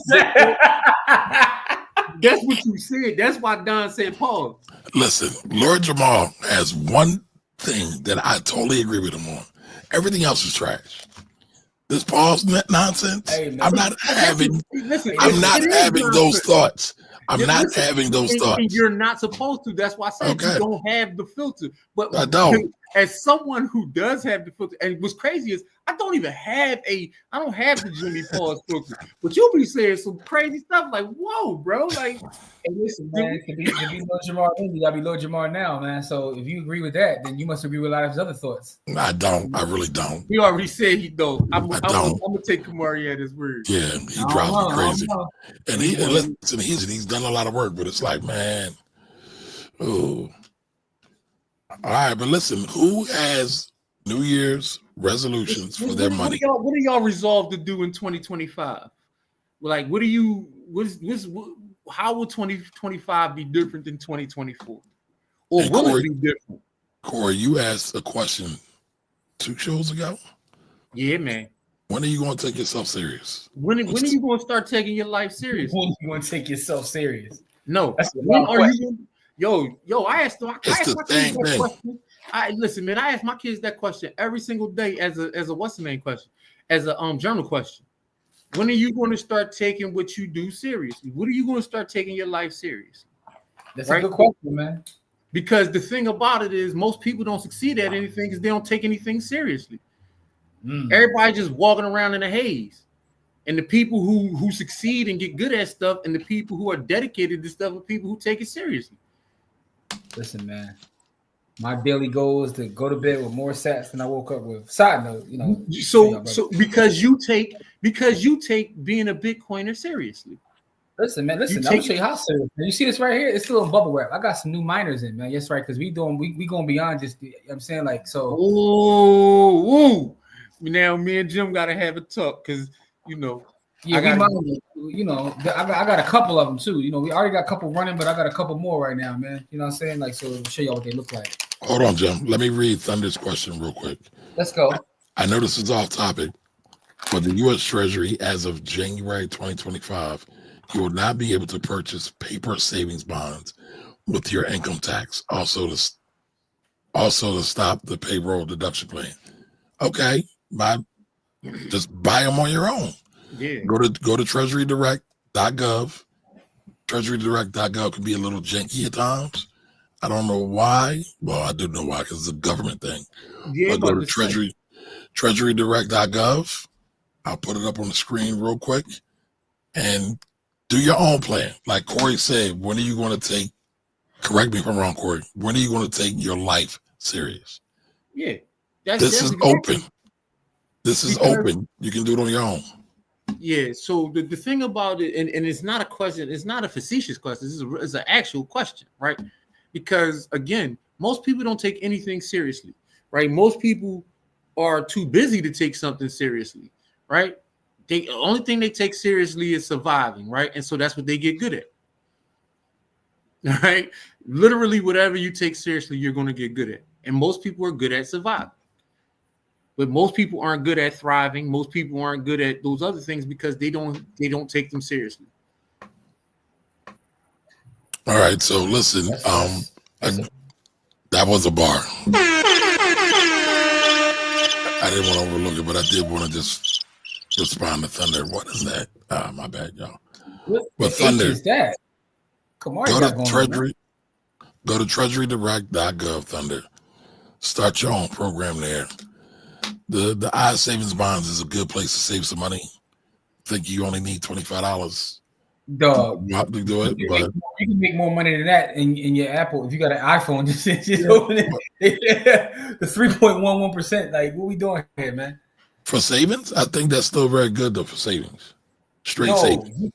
That's what you said. That's why Don said pause. Listen, Lord Jamal has one thing that I totally agree with him on. Everything else is trash. This pause nonsense. Hey, I'm not having. I'm not having those thoughts. I'm not having those thoughts. You're not supposed to. That's why I said you don't have the filter. But I don't. As someone who does have the filter, and what's crazy is I don't have the Jimmy Pause filter. But you'll be saying some crazy stuff like, "Whoa, bro!" Like, hey, listen, man. To be Lord Jamar, you gotta be Lord Jamar now, man. So if you agree with that, then you must agree with a lot of his other thoughts. I don't. I really don't. He already said he don't. I'm gonna take Camari at his word. Yeah, he drives me crazy. And listen, he's done a lot of work, but it's like, man, oh. All right, but listen, who has New Year's resolutions for their money? What do y'all resolve to do in 2025? Like, how will 2025 be different than 2024? Or will it be different? Corey, you asked a question 2 shows ago. Yeah, man. When are you going to take yourself serious? When are you going to start taking your life serious? When are you going to take yourself serious? No. That's When are you going? Yo, I asked my kids It's the same that thing. question. Listen, man. I ask my kids that question every single day as a what's the name question, as a journal question. When are you going to start taking what you do seriously? When are you going to start taking your life serious? That's a good question, man. Because the thing about it is, most people don't succeed at anything because they don't take anything seriously. Everybody just walking around in a haze. And the people who succeed and get good at stuff, and the people who are dedicated to stuff, are people who take it seriously. Listen, man. My daily goal is to go to bed with more sats than I woke up with. Side note, you know. So because you take being a Bitcoiner seriously. Listen, man. Listen, I'm gonna show you how serious. Man. You see this right here? It's still in bubble wrap. I got some new miners in, man. Yes, right, because we going beyond just. You know what I'm saying, like, so. Ooh. Now me and Jim gotta have a talk because you know. Yeah, I got a couple of them too. You know, we already got a couple running, but I got a couple more right now, man. You know what I'm saying? Like, so I'll show y'all what they look like. Hold on, Jim. Let me read Thunder's question real quick. Let's go. I know this is off topic, but the U.S. Treasury, as of January 2025, you will not be able to purchase paper savings bonds with your income tax. Also to stop the payroll deduction plan. Okay, just buy them on your own. Yeah. Go to treasurydirect.gov. Treasurydirect.gov can be a little janky at times. I don't know why. Well, I do know why, because it's a government thing. Yeah, but go to treasurydirect.gov. I'll put it up on the screen real quick and do your own plan. Like Corey said, when are you going to take, correct me if I'm wrong, Corey, when are you going to take your life serious? Yeah. This is open. This is open. You can do it on your own. Yeah, so the thing about it, and it's not a question, it's not a facetious question, it's an actual question, right? Because again, most people don't take anything seriously, right? Most people are too busy to take something seriously, right? The only thing they take seriously is surviving, right? And so that's what they get good at. All right. Literally, whatever you take seriously, you're going to get good at. And most people are good at surviving. But most people aren't good at thriving. Most people aren't good at those other things because they don't take them seriously. All right, so listen, that was a bar. I didn't want to overlook it, but I did want to just respond to Thunder. What is that? My bad, y'all. What Thunder is that? Camari go to treasurydirect.gov, Thunder. Start your own program there. The I savings bonds is a good place to save some money. I think you only need $25. Dog, you have to do it, but you can make more money than that in your Apple if you got an iPhone. Just open it. The 3.11%. Like, what we doing here, man? For savings, I think that's still very good though. For savings, savings.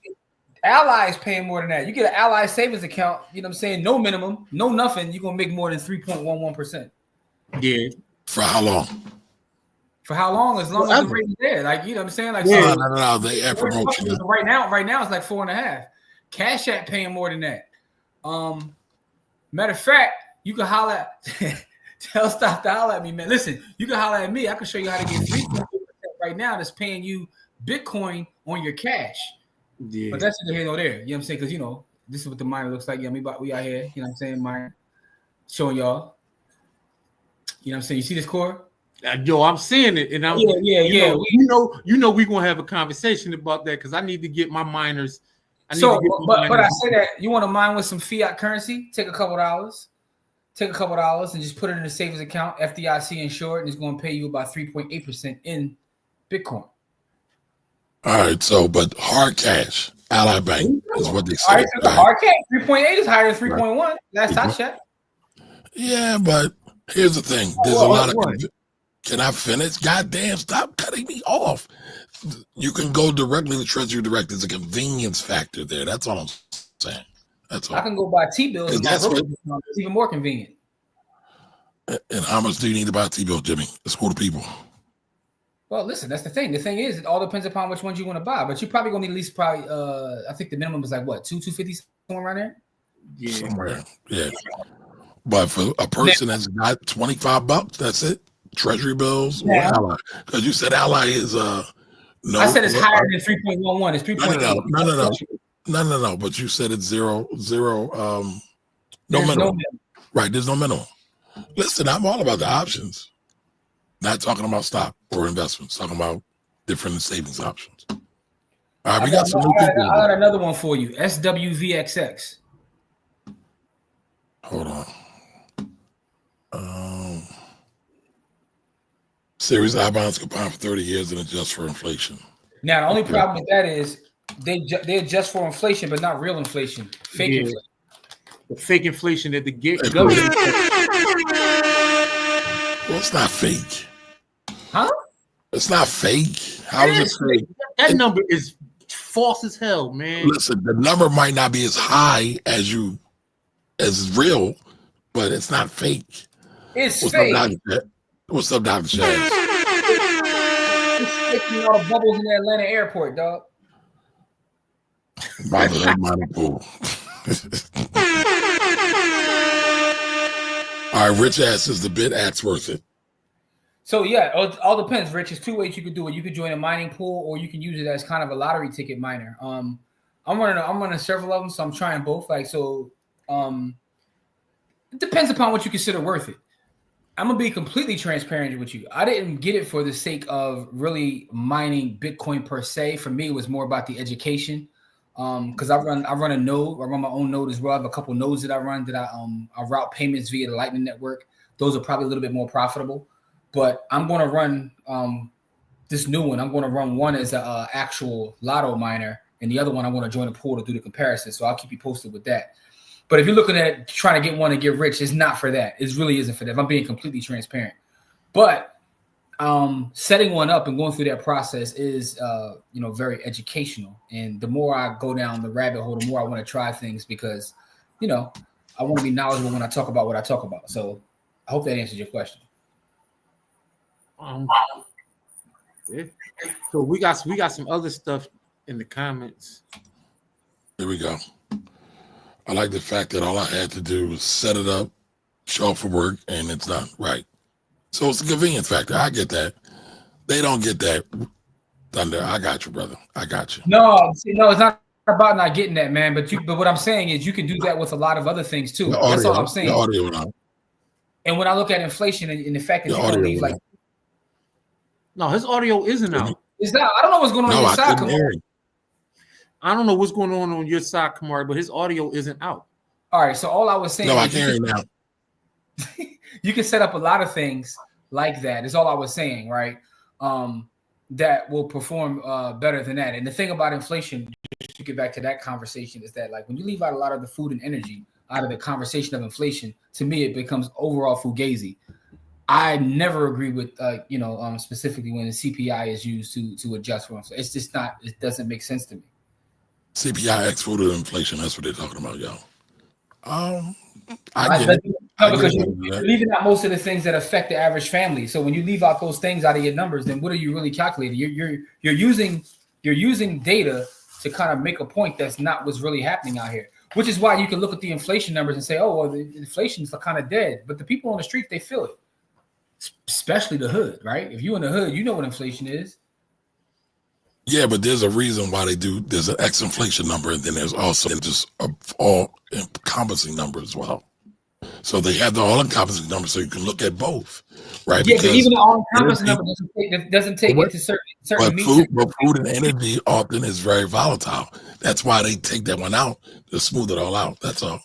Allies paying more than that. You get an Ally savings account. You know what I'm saying? No minimum, no nothing. You're gonna make more than 3.11%. Yeah. For how long? For how long? As long as the rate is there. Like, you know what I'm saying? Like, no. They have promotion. Right now it's like 4.5. Cash App paying more than that. Matter of fact, you can holler at stop to holler at me, man. Listen, you can holler at me. I can show you how to get 3% right now that's paying you Bitcoin on your cash. Yeah. But that's neither here nor there. You know what I'm saying? Because, you know, this is what the miner looks like. Yeah, we out here. You know what I'm saying? Mine showing y'all. You know what I'm saying? You see this core? Yo, I'm seeing it, and I'm yeah. You know, we're gonna have a conversation about that because I need to get my miners. But I say that you want to mine with some fiat currency. Take a couple dollars, and just put it in a savings account, FDIC insured, and it's going to pay you about 3.8% in Bitcoin. All right, so but hard cash, Ally Bank is what they say. All right, so the hard cash 3.8 is higher than 3.1. Right. Last I checked. Yeah, but here's the thing: there's a lot of. Can I finish? Goddamn, stop cutting me off. You can go directly to Treasury Direct. There's a convenience factor there. That's all I'm saying. That's all. I can go buy T-bills. It's even more convenient. And how much do you need to buy T-bills, Jimmy? Let's go to people. Well, listen, that's the thing. The thing is, it all depends upon which ones you want to buy. But you're probably going to need at least I think the minimum is like what, $250 somewhere around there? Yeah. Somewhere, yeah. But for a person that's got $25, that's it. Treasury bills or Ally, because you said Ally is No, I said it's higher than 3.11. It's 3.8. No. But you said it's zero. No There's minimum. no Right, there's no minimum. Listen, I'm all about the options. Not talking about stock or investments. Talking about different savings options. All right, we got some new people. I got another one for you. SWVXX. Hold on. Series I bonds compound for 30 years and adjust for inflation. Now, the only problem with that is they adjust for inflation, but not real inflation. Fake inflation. The fake inflation that the government. Well, it's not fake. Huh? It's not fake. How is it fake? That number is false as hell, man. Listen, the number might not be as high as real, but it's not fake. It's fake. What's up, Dr. Chaz? It's taking all the bubbles in the Atlanta airport, dog. By the money pool. All right, Rich asks, is the bid axe worth it? So yeah, it all depends, Rich. There's two ways you could do it. You could join a mining pool, or you can use it as kind of a lottery ticket miner. I'm running several of them, so I'm trying both. It depends upon what you consider worth it. I'm gonna be completely transparent with you. I didn't get it for the sake of really mining Bitcoin per se. For me, it was more about the education. Because I run a node. I run my own node as well. I have a couple nodes that I run that I route payments via the Lightning Network. Those are probably a little bit more profitable. But I'm going to run this new one. I'm going to run one as an actual lotto miner, and the other one I want to join a pool to do the comparison. So I'll keep you posted with that. But if you're looking at trying to get one to get rich, it's not for that. It really isn't for that. If I'm being completely transparent. But setting one up and going through that process is very educational. And the more I go down the rabbit hole, the more I want to try things because I want to be knowledgeable when I talk about what I talk about. So I hope that answers your question. So we got some other stuff in the comments. Here we go. I like the fact that all I had to do was set it up, show up for work, and it's done. Right. So it's a convenience factor. I get that. They don't get that. Thunder, I got you, brother. I got you. No, it's not about not getting that, man. But what I'm saying is you can do that with a lot of other things too. That's all I'm saying. The audio now. And when I look at inflation and the fact that you're gonna leave no, his audio isn't out. Is that I don't know what's going on your side, Kamari. I don't know what's going on your side, Kamari, but his audio isn't out. All right, so all I was saying. No, I can't hear now. You can set up a lot of things like that. Is all I was saying, right? That will perform better than that. And the thing about inflation, just to get back to that conversation, is that when you leave out a lot of the food and energy out of the conversation of inflation, to me it becomes overall fugazi. I never agree with specifically when the CPI is used to adjust for inflation. It's just not. It doesn't make sense to me. CPI ex food and inflation. That's what they're talking about, y'all. Because you're leaving out most of the things that affect the average family. So when you leave out those things out of your numbers, then what are you really calculating? You're using data to kind of make a point that's not what's really happening out here. Which is why you can look at the inflation numbers and say, oh, well, the inflation's kind of dead. But the people on the street, they feel it. Especially the hood, right? If you're in the hood, you know what inflation is. Yeah, but there's a reason why they do. There's an ex-inflation number, and then there's also just an all-encompassing number as well. So they have the all-encompassing number, so you can look at both, right? Yeah, but even the all-encompassing number doesn't take it to certain means. But food and energy often is very volatile. That's why they take that one out to smooth it all out. That's all.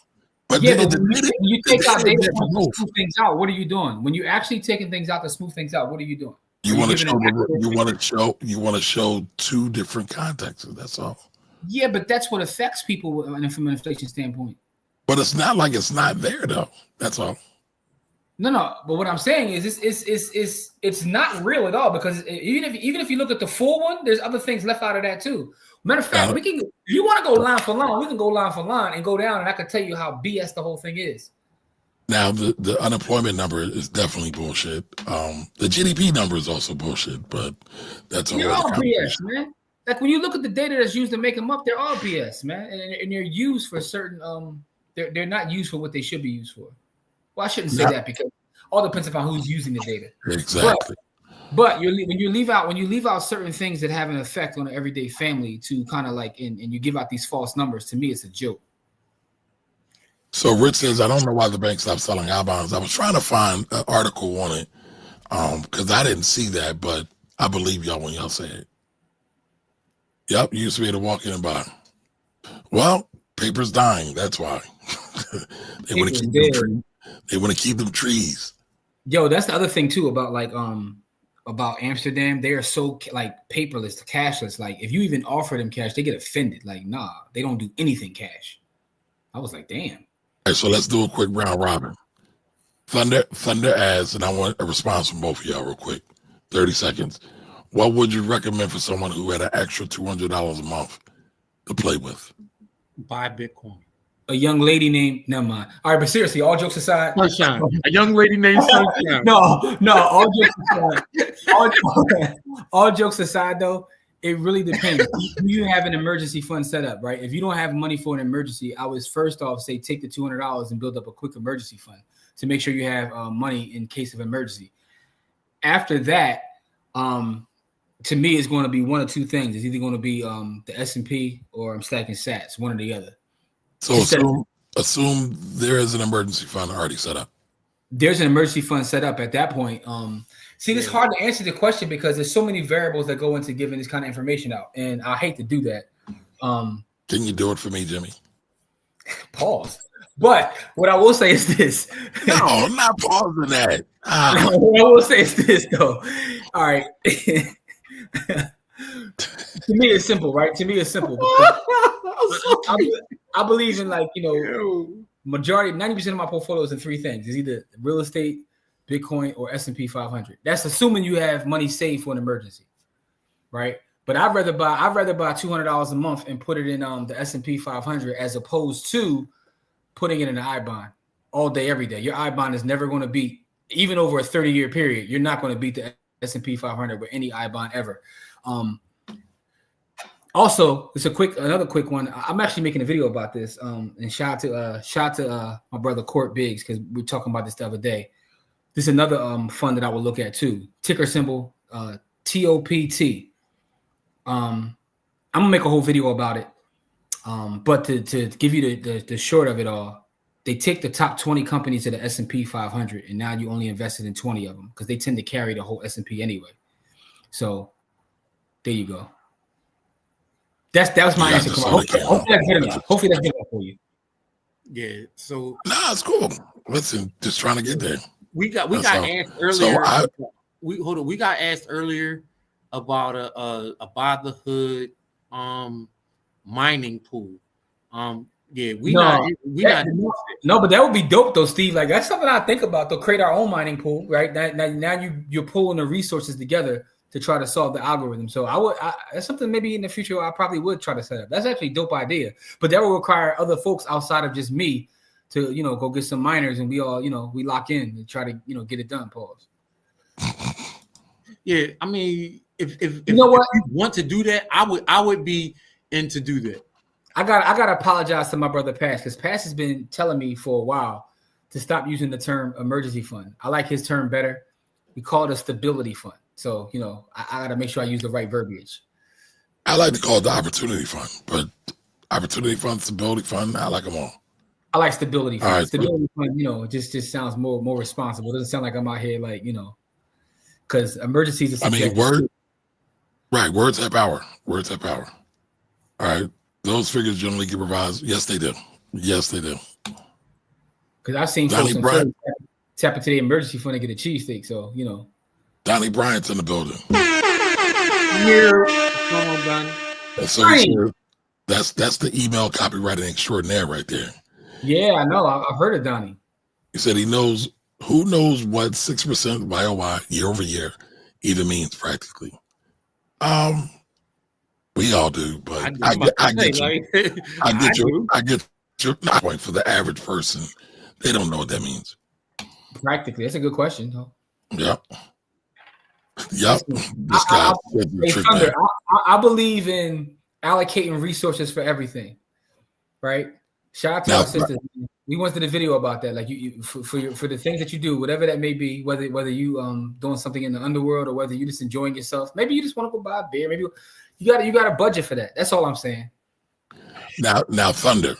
But yeah, but when you take out data to smooth things out, what are you doing? When you're actually taking things out to smooth things out, what are you doing? You want to show two different contexts. That's all. Yeah, but that's what affects people from an inflation standpoint. But it's not like it's not there though. That's all. No. But what I'm saying is, it's not real at all because even if you look at the full one, there's other things left out of that too. Matter of fact, we can. If you want to go line for line, we can go line for line and go down, and I can tell you how BS the whole thing is. Now, the unemployment number is definitely bullshit. The GDP number is also bullshit, but that's all BS, man. Like when you look at the data that's used to make them up, they're all BS, man, and they're used for certain. They're not used for what they should be used for. Well, I shouldn't say that because all depends upon who's using the data. Exactly. But when you leave out certain things that have an effect on an everyday family to kind of like, and you give out these false numbers, to me, it's a joke. So Rich says, I don't know why the bank stopped selling I-bonds. I was trying to find an article on it because I didn't see that, but I believe y'all when y'all say it. Yep, you used to be able to walk in and buy. Well, paper's dying. That's why. They want to keep them trees. Yo, that's the other thing too about like about Amsterdam. They are so like paperless, cashless. Like if you even offer them cash, they get offended. Like, nah, they don't do anything cash. I was like, damn. All right, so let's do a quick round robin. Thunder asks, and I want a response from both of y'all real quick. 30 seconds. What would you recommend for someone who had an extra $200 a month to play with? Buy Bitcoin. A young lady named, never mind. All right, but seriously, all jokes aside. Sunshine. A young lady named Sunshine. No, all jokes aside. All jokes aside, though, it really depends. You have an emergency fund set up, right? If you don't have money for an emergency, I would first off say take the $200 and build up a quick emergency fund to make sure you have money in case of emergency. After that, to me, it's going to be one of two things. It's either going to be the S&P or I'm stacking sats, one or the other. So assume there is an emergency fund already set up. There's an emergency fund set up at that point. See, it's hard to answer the question because there's so many variables that go into giving this kind of information out, and I hate to do that. Can you do it for me, Jimmy? Pause. But what I will say is this. No, I'm not pausing that. What I will say is this, though. All right. To me, it's simple, right? To me, it's simple. I believe in majority, 90% of my portfolio is in three things. It's either real estate, Bitcoin, or S&P 500. That's assuming you have money saved for an emergency, right? But I'd rather buy $200 a month and put it in the S&P 500 as opposed to putting it in an I-bond all day, every day. Your I-bond is never going to beat, even over a 30-year period, you're not going to beat the S&P 500 with any I-bond ever. Also, it's another quick one. I'm actually making a video about this. And shout to my brother Court Biggs, because we were talking about this the other day. This is another fund that I would look at too. Ticker symbol TOPT. I'm gonna make a whole video about it. But to give you the short of it all, they take the top 20 companies of the S&P 500, and now you only invested in 20 of them because they tend to carry the whole S&P anyway. So there you go. That was my answer. Hopefully that's good enough. Hopefully that's good enough for you. Yeah. So it's cool. Listen, just trying to get there. We got asked earlier. We got asked earlier about a by the hood mining pool. But that would be dope though, Steve. Like that's something I think about to create our own mining pool, right? Now you're pulling the resources together to try to solve the algorithm. So that's something maybe in the future I probably would try to set up. That's actually a dope idea, but that will require other folks outside of just me to, go get some miners and we all, we lock in and try to, get it done. Pause. Yeah. I mean, if you want to do that, I would be in to do that. I gotta apologize to my brother Pass, because Pass has been telling me for a while to stop using the term emergency fund. I like his term better. We call it a stability fund. So, I got to make sure I use the right verbiage. I like to call it the opportunity fund, but opportunity fund, stability fund, I like them all. I like stability fund. Right, stability fund, just sounds more responsible. It doesn't sound like I'm out here like, because emergencies are words have power. Words have power. All right. Those figures generally get revised. Yes, they do. Yes, they do. Because I've seen folks tap into the emergency fund and get a cheesesteak. So, Donnie Bryant's in the building. Here. Come on, Donnie. So that's the email copywriting extraordinaire right there. Yeah, I know. I've heard of Donnie. He said he knows who knows what 6% YOY year over year even means practically. We all do, but I get your point. For the average person, they don't know what that means. Practically, that's a good question, though. Yep. This guy. I believe in allocating resources for everything. Right. Shout out to our sisters. We wanted a video about that, like you for the things that you do, whatever that may be, whether you doing something in the underworld or whether you just enjoying yourself. Maybe you just want to go buy a beer. Maybe you got a budget for that. That's all I'm saying. Now, Thunder.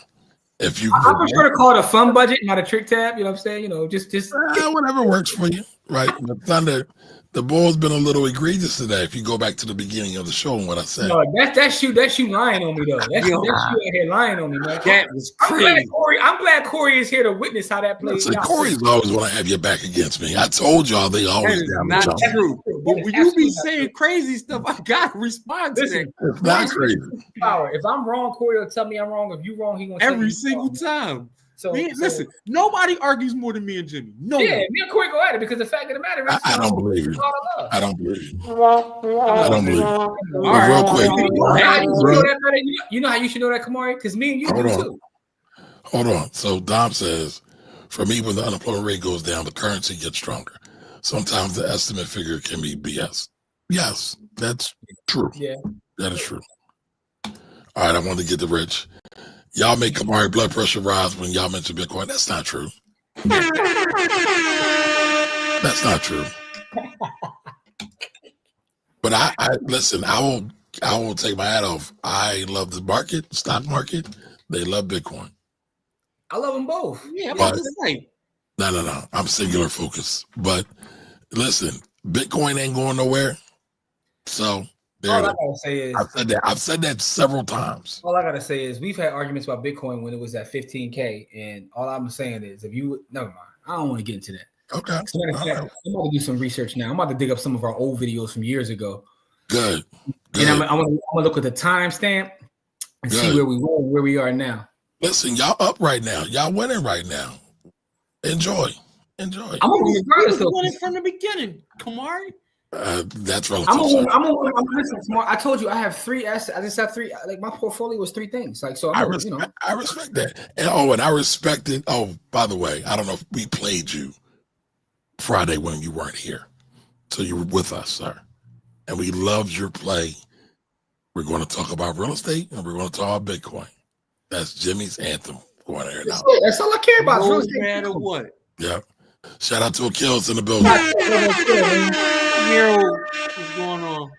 If you, I prefer to call it a fun budget, not a trick tab. You know what I'm saying? You know, just whatever works for you, right? But Thunder, the ball's been a little egregious today. If you go back to the beginning of the show and what I said, no, that's you lying on me though. That's you out here lying on me, man. That was crazy. I'm glad Corey is here to witness how that plays out. Corey's always want to have your back against me. I told y'all they always down not with y'all. true. But when you be saying crazy stuff, I gotta respond to that. It's not crazy. Power. If I'm wrong, Corey will tell me I'm wrong. If you wrong, he gonna Every single time. So listen, nobody argues more than me and Jimmy. No, yeah, me and Corey go at it because the fact of the matter is, I don't believe you. I don't believe you. I don't believe you. All right, real quick, you know how you should know that, Camari? Because me and you do too. Hold on. So Dom says, for me, when the unemployment rate goes down, the currency gets stronger. Sometimes the estimate figure can be BS. Yes, that's true. Yeah, that is true. All right, I want to get to Rich. Y'all make Camari blood pressure rise when y'all mention Bitcoin. That's not true. That's not true. But I listen, I will take my hat off. I love the stock market. They love Bitcoin. I love them both. Yeah, about the same. No. I'm singular focused. But listen, Bitcoin ain't going nowhere. So all I gotta say is I've said that several times. All I gotta say is we've had arguments about Bitcoin when it was at 15K, and all I'm saying is if you never mind, I don't want to get into that. Okay. I'm about to do some research now. I'm about to dig up some of our old videos from years ago. Good. And I'm gonna look at the timestamp and see where we were and where we are now. Listen, y'all up right now. Y'all winning right now. Enjoy. I'm gonna be winning from the beginning, Camari. That's relative. I'm listening. I told you I have 3 assets. I just have 3. Like my portfolio was 3 things. Like so, I respect that. And I respected. Oh, by the way, I don't know if we played you Friday when you weren't here, so you were with us, sir, and we loved your play. We're going to talk about real estate and we're going to talk about Bitcoin. That's Jimmy's anthem going there now. That's all I care about. No matter what. Yeah. Shout out to Achilles in the building. What's going on?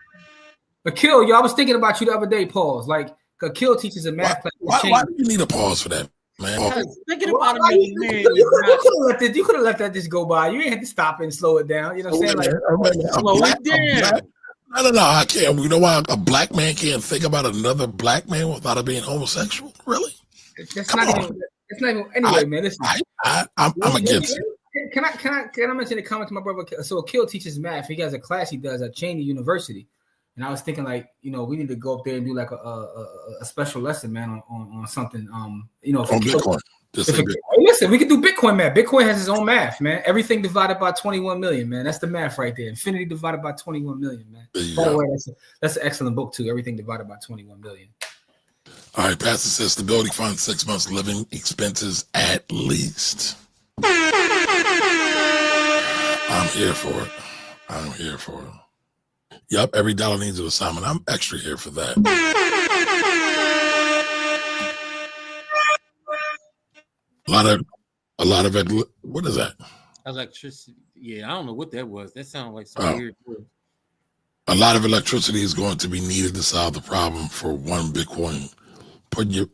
Akil, y'all, I was thinking about you the other day, pause. Like Akil teaches a math class. Why do you need a pause for that, man? Thinking about it, you could have let that just go by. You ain't had to stop it and slow it down. You know what I'm saying? Slow it down. No, I can't. You know why a black man can't think about another black man without it being homosexual? Really? It's not even. Anyway, man. Listen, I'm against it. Can I mention a comment to my brother? So Akil teaches math. He has a class he does at Cheney University, and I was thinking like, we need to go up there and do like a special lesson, man, on something. On Bitcoin. Listen, we can do Bitcoin math. Bitcoin has its own math, man. Everything divided by 21 million, man. That's the math right there. Infinity divided by 21 million, man. By the way, that's an excellent book too. Everything divided by 21 million. All right, Pastor says stability fund 6 months living expenses at least. I'm here for it. Yep, every dollar needs an assignment. I'm extra here for that. A lot of it. What is that? Electricity. Yeah, I don't know what that was. That sounded like some weird word. A lot of electricity is going to be needed to solve the problem for 1 Bitcoin. Put your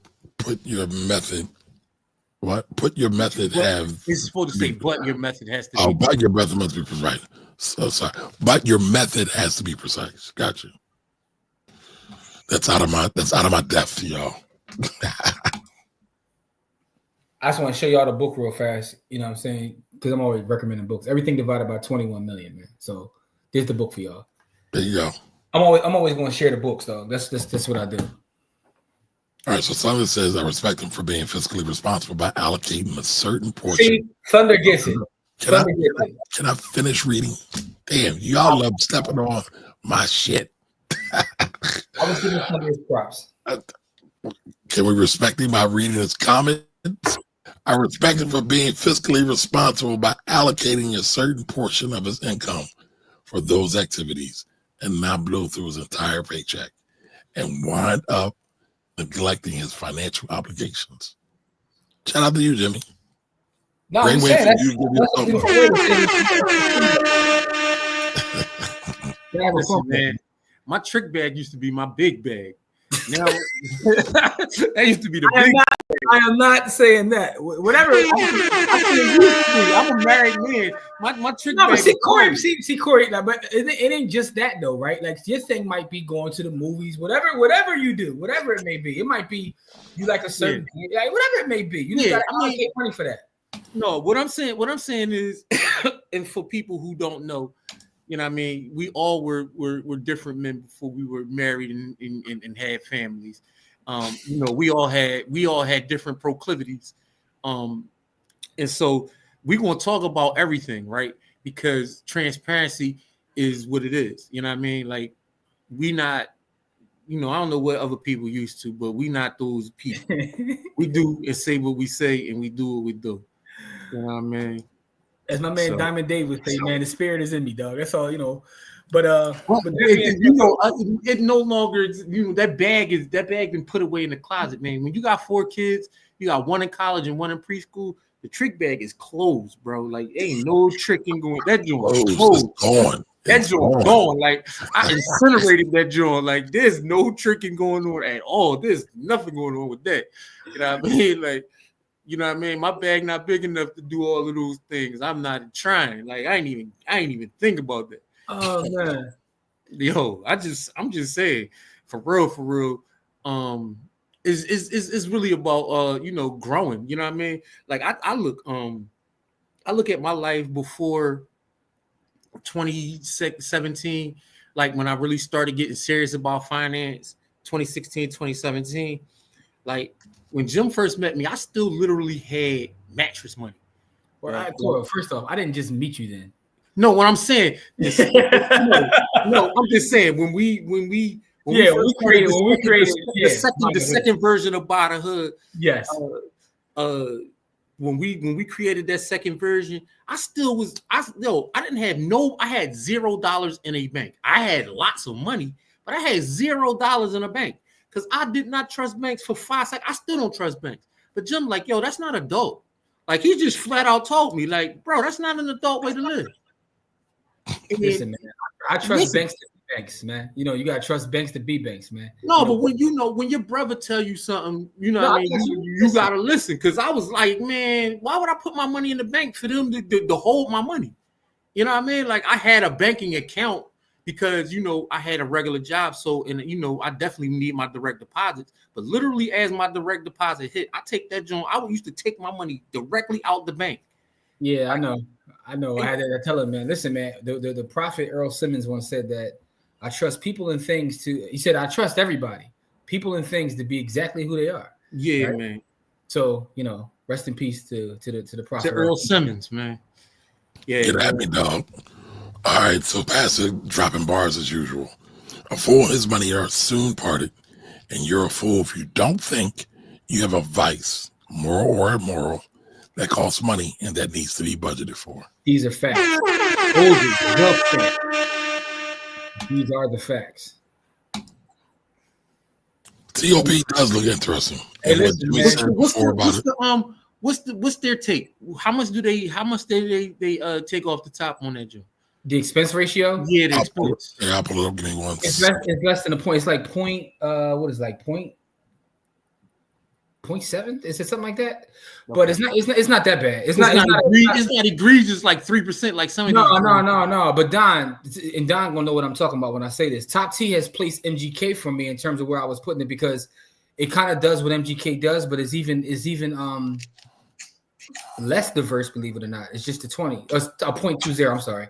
method. What? Put your method It's supposed to say, but your method has to be. But your method must be precise. So sorry. But your method has to be precise. Gotcha. That's out of my depth, y'all. I just want to show y'all the book real fast. You know what I'm saying? Because I'm always recommending books. Everything divided by 21 million, man. So there's the book for y'all. There you go. I'm always going to share the books, though. That's what I do. All right, so Thunder says, I respect him for being fiscally responsible by allocating a certain portion. See, Thunder gets it. Can I finish reading? Damn, y'all love stepping on my shit. I was giving Thunder his props. Can we respect him by reading his comments? I respect him for being fiscally responsible by allocating a certain portion of his income for those activities and not blow through his entire paycheck and wind up neglecting his financial obligations. Shout out to you, Jimmy. No, Great I'm way saying for that's, you to give that's a yourself beautiful up. way to say it. Listen, man, my trick bag used to be my big bag. Now that used to be the big. I am not saying that. Whatever. I think it used to be. I'm a married man. My trick No, but bag. see, is Corey, home. see, Corey. Now, but it ain't just that though, right? Like your thing might be going to the movies, whatever you do, whatever it may be. It might be you like a certain, like whatever it may be. You just gotta allocate money for that. No, what I'm saying is, and for people who don't know, you know what I mean, we all were different men before we were married and had families. You know, we all had different proclivities. And so we're gonna talk about everything, right? Because transparency is what it is. You know what I mean? Like we not, you know, I don't know what other people used to, but we not those people. We do and say what we say and we do what we do. You know what I mean? As my man Diamond Dave would say, man, the spirit is in me, dog. That's all, you know. But it no longer, you know, that bag been put away in the closet, man. When you got 4 kids, you got one in college and one in preschool, the trick bag is closed, bro. Like ain't no tricking going. That joint closed. Gone. That joint gone. Like I incinerated that joint. Like there's no tricking going on at all. There's nothing going on with that. You know what I mean? Like, you know what I mean? My bag not big enough to do all of those things. I'm not trying. Like I ain't even think about that. Oh man. Yo, I'm just saying, for real. Is really about you know, growing. You know what I mean? Like I look at my life before 2017, like when I really started getting serious about finance, 2016, 2017. Like when Jim first met me, I still literally had mattress money. Well, right? Cool. First off, I didn't just meet you then. No, what I'm saying, no, I'm just saying when we created the second version of Buy the Hood. Yes. When we created that second version, I had $0 in a bank. I had lots of money, but I had $0 in a bank because I did not trust banks for 5 seconds. I still don't trust banks. But Jim, like, yo, that's not adult. Like he just flat out told me, like, bro, that's not an adult way to live. Listen, man, I trust banks to be banks, man. You know, you gotta trust banks to be banks, man. No, but when your brother tell you something, you know, what I mean, you gotta listen. Because I was like, man, why would I put my money in the bank for them to hold my money? You know what I mean? Like I had a banking account because, you know, I had a regular job, so and you know, I definitely need my direct deposits. But literally, as my direct deposit hit, I take that joint. I used to take my money directly out the bank. Yeah, I know. I had to tell him, man. Listen, man. The prophet Earl Simmons once said that I trust people and things to. He said I trust everybody, people and things to be exactly who they are. Yeah, right? man. So you know, rest in peace to the prophet Earl Simmons, man. Yeah, get at me, dog. All right, so Pastor dropping bars as usual. A fool and his money are soon parted, and you're a fool if you don't think you have a vice, moral or immoral, that costs money and that needs to be budgeted for. These are facts. Those are the facts. These are the facts. TOP does look interesting. Hey, listen, what's their take? How much do they take off the top on that job? The expense ratio? Yeah, the expense. I'll pull it up. Give me one. It's less than a point. It's like point. What is it, like 0.7? Is it something like that? Okay. But it's not that bad. It's not egregious like 3%. Like some of no. But Don gonna know what I'm talking about when I say this. Top T has placed MGK for me in terms of where I was putting it because it kind of does what MGK does, but is even less diverse. Believe it or not, it's just a 20, a 0.20. I'm sorry.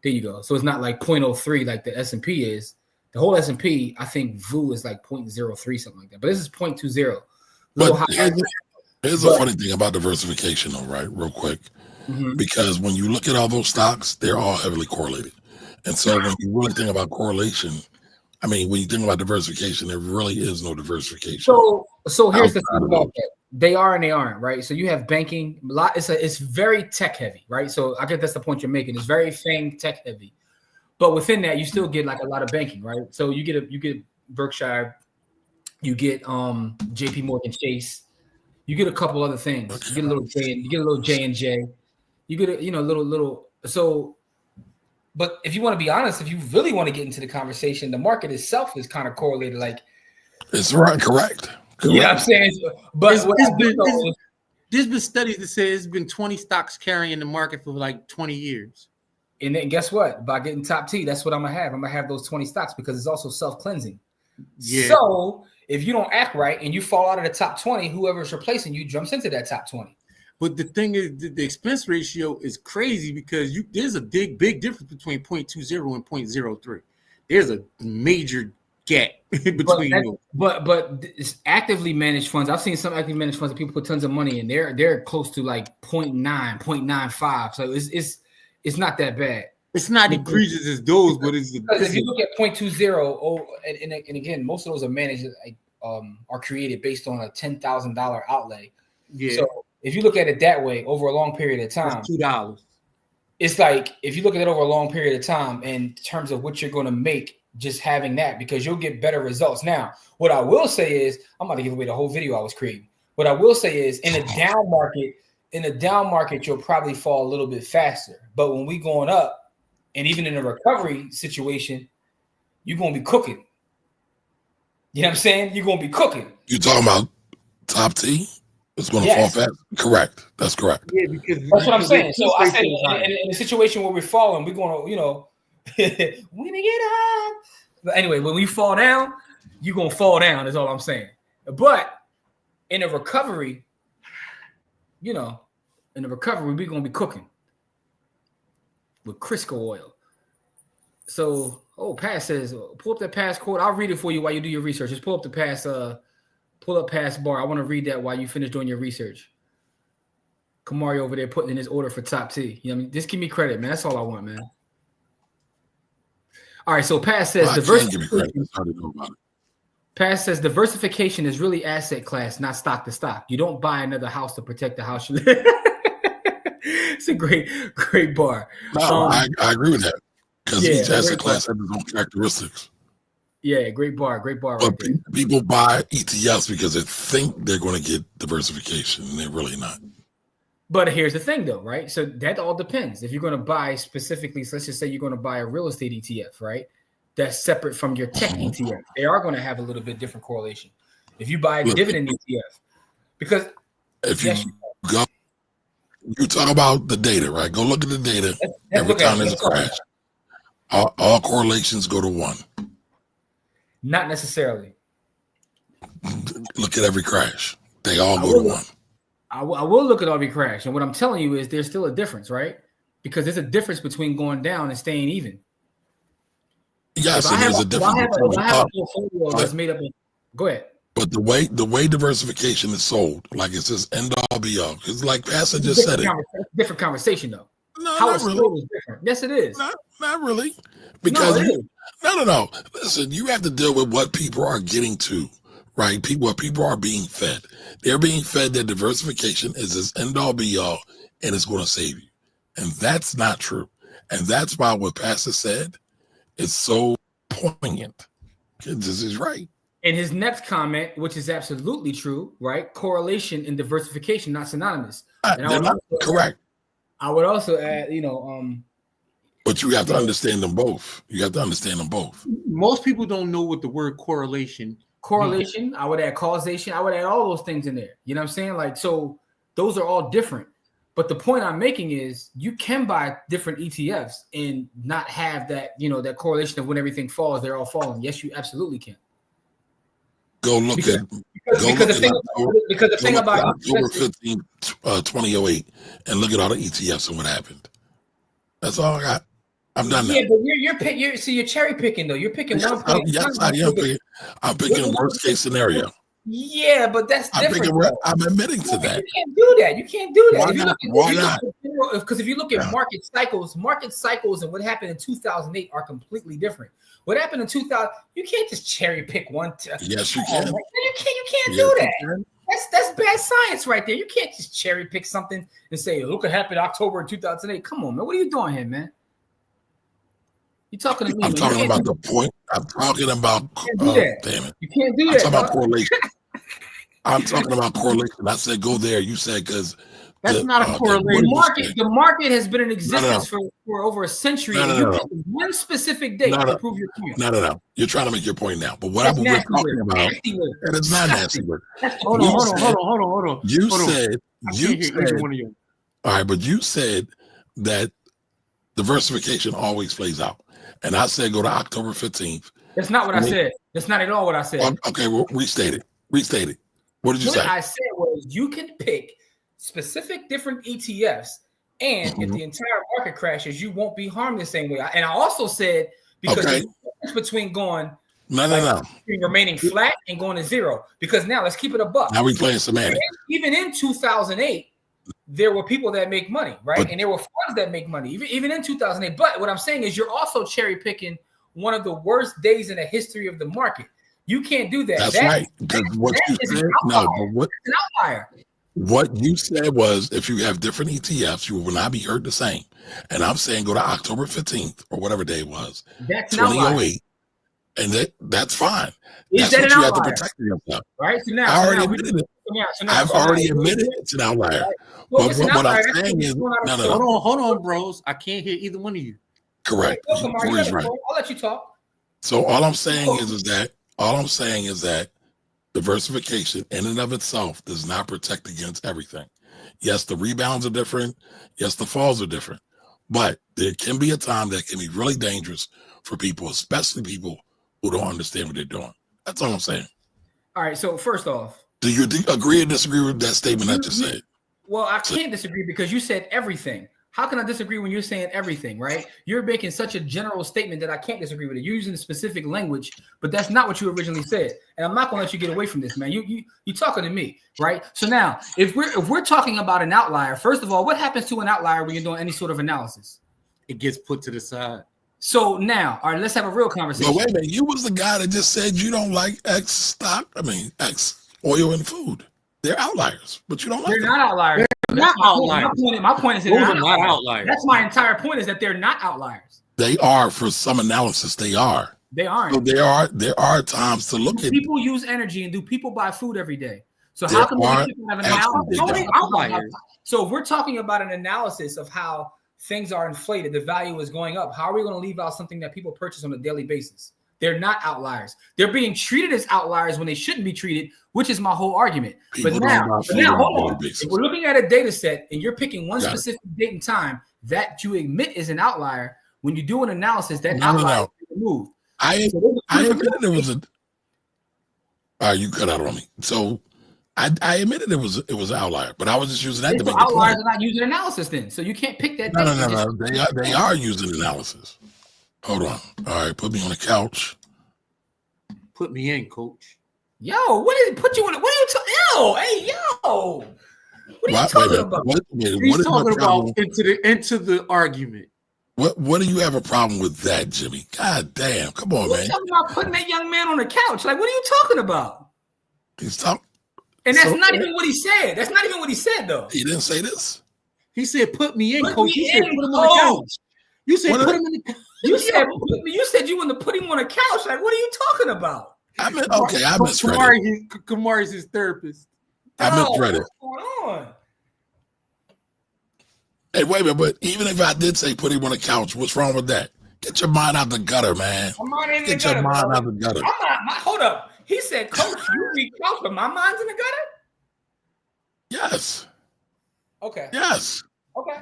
There you go. So it's not like 0.03 like the S&P is. The whole S&P, I think VU is like 0.03, something like that. But this is 0.20. But here's a funny thing about diversification, though, right? Real quick. Mm-hmm. Because when you look at all those stocks, they're all heavily correlated. And so when you really think about correlation, I mean, when you think about diversification, there really is no diversification. So here's the thing about that. They are and they aren't, right? So you have banking. It's very tech heavy, right? So I guess that's the point you're making. It's very FANG tech heavy, but within that, you still get like a lot of banking, right? So you get Berkshire, you get JP Morgan Chase, You get a couple other things. Okay. You get a little J, you get a little J&J. You get a little. So, but if you want to be honest, if you really want to get into the conversation, the market itself is kind of correlated. Like, it's right, correct. you know what I'm saying? But there's been studies that say it's been 20 stocks carrying the market for like 20 years. And then guess what? By getting top T, that's what I'm gonna have. I'm gonna have those 20 stocks because it's also self-cleansing. Yeah. So if you don't act right and you fall out of the top 20, whoever's replacing you jumps into that top 20. But the thing is, the expense ratio is crazy because there's a big difference between 0.20 and 0.03. There's a major gap between them. But it's actively managed funds. I've seen some actively managed funds that people put tons of money in. They're close to like 0.9, 0.95. So it's not that bad. It's not egregious as those, but it's because if you look at 0.20, and again, most of those are managed are created based on a $10,000 outlay. Yeah. So if you look at it that way over a long period of time, $2. It's like if you look at it over a long period of time in terms of what you're going to make just having that, because you'll get better results. Now, what I will say is, I'm about to give away the whole video I was creating. What I will say is, in a down market, you'll probably fall a little bit faster. But when we going up, and even in a recovery situation, you're going to be cooking. You know what I'm saying? You're going to be cooking. You talking about top T? It's going to fall fast. Correct. That's correct. Yeah, because that's what I'm saying. So I said in a situation where we're falling, we're going to, when they get up. But anyway, when we fall down, you're going to fall down is all I'm saying. But in a recovery, we're going to be cooking with Crisco oil. So, Pass says, pull up that Pass quote. I'll read it for you while you do your research. Just pull up the Pass, Pass bar. I want to read that while you finish doing your research. Camari over there putting in his order for top T. You know what I mean? Just give me credit, man. That's all I want, man. All right, so Pass says Pass says diversification is really asset class, not stock to stock. You don't buy another house to protect the house you live. It's a great bar. No, I agree with that because each asset class has its own characteristics. Yeah, great bar But right there. people buy ETFs because they think they're going to get diversification, and they're really not. But here's the thing, though, right? So that all depends. If you're going to buy specifically, so let's just say you're going to buy a real estate ETF, right? That's separate from your tech ETF. They are going to have a little bit different correlation. If you buy a dividend ETF, because if you talk about the data, right? Go look at the data. Every time there's a crash, all correlations go to 1. Not necessarily. Look at every crash. They all go to 1. I will look at every crash. And what I'm telling you is there's still a difference, right? Because there's a difference between going down and staying even. Yes, and there's a difference. I have a portfolio that's made up of, go ahead. But the way diversification is sold, like it says end all be all. Because like Pastor just said it. Different conversation, though. No, how not it's really. sold is different. Yes, it is. Not really. Because no. Listen, you have to deal with what people are getting to, right? What people are being fed. They're being fed that diversification is this end all be all and it's going to save you. And that's not true. And that's why what Pastor said is so poignant. This is right. And his next comment, which is absolutely true, right? Correlation and diversification, not synonymous. They're not correct. I would also add, but you have to understand them both. Most people don't know what the word correlation. I would add causation. I would add all those things in there. You know what I'm saying? Like, so those are all different. But the point I'm making is you can buy different ETFs and not have that, that correlation of when everything falls, they're all falling. Yes, you absolutely can. Go look at the thing about October 15, 2008, and look at all the ETFs and what happened. That's all I got. I'm done now. Yeah, but you're cherry picking though. You're picking one point. Yes, I am picking. I'm picking worst case scenario. Yeah, but that's different. I'm admitting to that. You can't do that. Why not? Because if you look at market cycles and what happened in 2008 are completely different. What happened in 2000? You can't just cherry pick one. Yes, you can. You can't do that. That's bad science right there. You can't just cherry pick something and say, look what happened in October in 2008. Come on, man. What are you doing here, man? You talking to me? I'm talking about the point. I'm talking about. Damn it! You can't do that. I'm talking about correlation. I'm talking about correlation. I said go there. You said because that's not a correlation. The market has been in existence for over a century. And you pick one specific date to prove your point. No. You're trying to make your point now. But what we're talking about, and it's not nasty word. Hold on. You said. All right, but you said that diversification always plays out. And I said go to October 15th. That's not what I said. That's not at all what I said. Okay, well, restate it. What did you say? What I said was you can pick specific different ETFs, and if the entire market crashes, you won't be harmed the same way. And I also said because there's a difference between going remaining flat and going to zero. Because now let's keep it a buck. Now we playing semantics. Even in 2008, there were people that make money, right? And there were funds that make money, even in 2008. But what I'm saying is you're also cherry picking one of the worst days in the history of the market. You can't do that. That's right. Because what you said, an outlier. What you said was if you have different ETFs, you will not be hurt the same. And I'm saying go to October 15th or whatever day it was, that's 2008, and that's fine. Is that's that what an you outlier? have to protect yourself. Right? So now, I already admitted it. I've already admitted it's an outlier. Right. Well, but what I'm saying is, hold on, bros. I can't hear either one of you. Correct. Right. I'll let you talk. So all I'm saying is that diversification in and of itself does not protect against everything. Yes, the rebounds are different. Yes, the falls are different. But there can be a time that can be really dangerous for people, especially people who don't understand what they're doing. That's all I'm saying. All right. So first off, do you agree or disagree with that statement I just said? Well, I can't disagree because you said everything. How can I disagree when you're saying everything, right? You're making such a general statement that I can't disagree with it. You're using specific language, but that's not what you originally said. And I'm not going to let you get away from this, man. You talking to me, right? So now, if we're talking about an outlier, first of all, what happens to an outlier when you're doing any sort of analysis? It gets put to the side. So now, all right, let's have a real conversation. But wait a minute, you was the guy that just said you don't like X oil and food. They're outliers, but you don't like them. They're not outliers. Not outliers. My point is they're not outliers. That's my entire point is that they're not outliers. They are for some analysis. They are. They aren't. So there are times to look at. People use energy, and do people buy food every day? So how can people have an analysis? So if we're talking about an analysis of how things are inflated, the value is going up, how are we going to leave out something that people purchase on a daily basis? They're not outliers. They're being treated as outliers when they shouldn't be treated, which is my whole argument. But now, hold on. If we're looking at a data set and you're picking one specific date and time that you admit is an outlier, when you do an analysis, that outlier is removed. I admitted there was a. You cut out on me. So I admitted it was an outlier, but I was just using that to make outliers are not using analysis then, so you can't pick that. No. They are using analysis. Hold on. All right, put me on the couch. Put me in, coach. Yo, what did it put you on? What are you talking? Yo, hey, yo. What are you talking about? He's talking about into the argument. What do you have a problem with that, Jimmy? God damn. Come on, man. Talking about putting that young man on the couch. Like, what are you talking about? He's talking. And that's not even what he said. That's not even what he said, though. He didn't say this. He said, put me in, coach. He said, put him on the couch. You said, put him in the couch. You said you want to put him on a couch. Like, what are you talking about? I misread it. Camari's his therapist. I misread it. What's going on? Hey, wait a minute, but even if I did say put him on the couch, what's wrong with that? Get your mind out the gutter, man. Get your mind out the gutter. Hold up. He said, coach, you read couch, but my mind's in the gutter? Yes. Okay. Yes. Okay.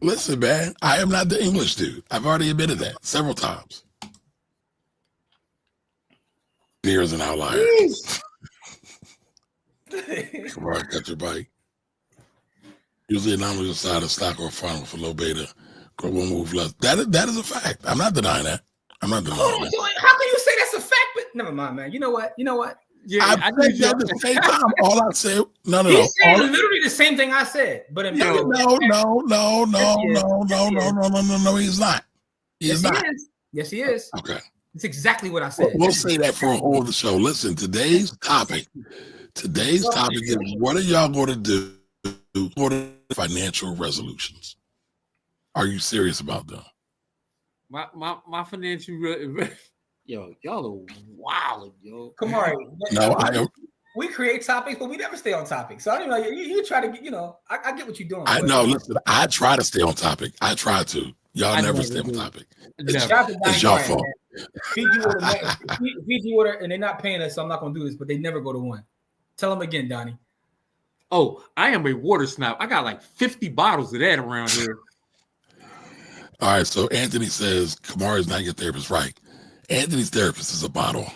Listen, man, I am not the English dude. I've already admitted that several times. Here's an outlier. Come on, cut your bike. Usually anomaly side of stock or final for low beta. One move left. That is a fact. I'm not denying that. I'm not denying that. How can you say that's a fact? But never mind, man. You know what? Yeah, I said that at the same time. All I said, no. He said literally the same thing I said, but no. He's not. He's not. Yes, he is. Okay. It's exactly what I said. We'll say that for a whole of the show. Listen, today's topic is what are y'all going to do for the financial resolutions? Are you serious about them? My financial. Yo, y'all are wild, yo. Camari. No, I am. we create topics, but we never stay on topic. So I don't know. You try to get, I get what you're doing. I know. Listen, I try to stay on topic. I try to. Y'all never stay on topic. It's y'all fault. Fiji water, and they're not paying us, so I'm not gonna do this. But they never go to one. Tell them again, Donnie. Oh, I am a water snob. I got like 50 bottles of that around here. All right, so Anthony says Camari's not your therapist, right? Anthony's therapist is a bottle.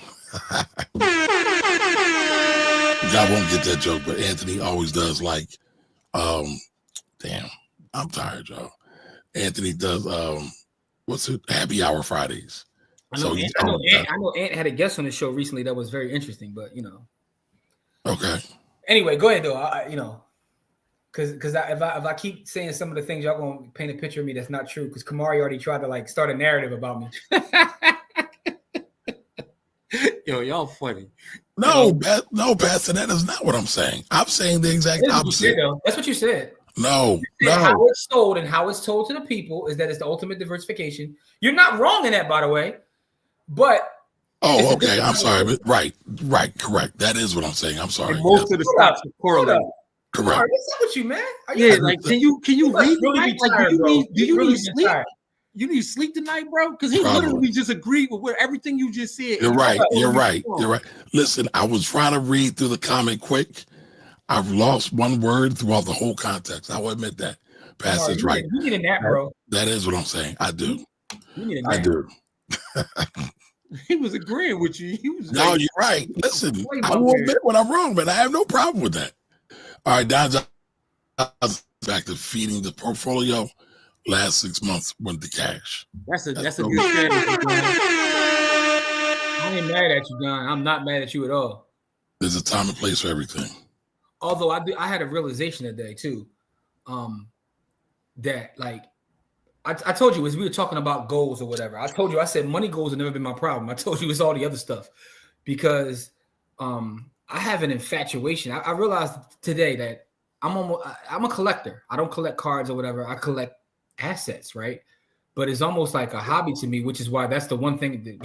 I won't get that joke, but Anthony always does like, damn, I'm tired, y'all. Anthony does what's it? Happy Hour Fridays. I know Ant had a guest on the show recently that was very interesting, but Okay. Anyway, go ahead though. Because if I keep saying some of the things, y'all gonna paint a picture of me that's not true. Because Camari already tried to like start a narrative about me. Yo, y'all funny. No, Pastor, that is not what I'm saying. I'm saying the exact opposite. That's what you said. No. How it's sold and how it's told to the people is that it's the ultimate diversification. You're not wrong in that, by the way. But okay. I'm sorry, but right, correct. That is what I'm saying. I'm sorry. And most of the stocks are correlated. Correct. What's up with you, man? Like can you read tonight? Like do you need sleep? You need sleep tonight, bro? Because he literally just agreed with everything you just said. You're right. Listen, I was trying to read through the comment quick. I've lost one word throughout the whole context. I will admit that. Pastor's right. You need a nap, bro. That is what I'm saying. I do. You need a nap. I do. He was agreeing with you. No, you're right. Listen, I will admit when I'm wrong, but I have no problem with that. All right, Don's back to feeding the portfolio. Last 6 months went to cash. That's a good strategy. I ain't mad at you, Don. I'm not mad at you at all. There's a time and place for everything. Although I had a realization today too, that like I told you as we were talking about goals or whatever. I told you I said money goals have never been my problem. I told you it's all the other stuff because I have an infatuation. I realized today that I'm a collector. I don't collect cards or whatever. I collect assets, right? But it's almost like a hobby to me, which is why that's the one thing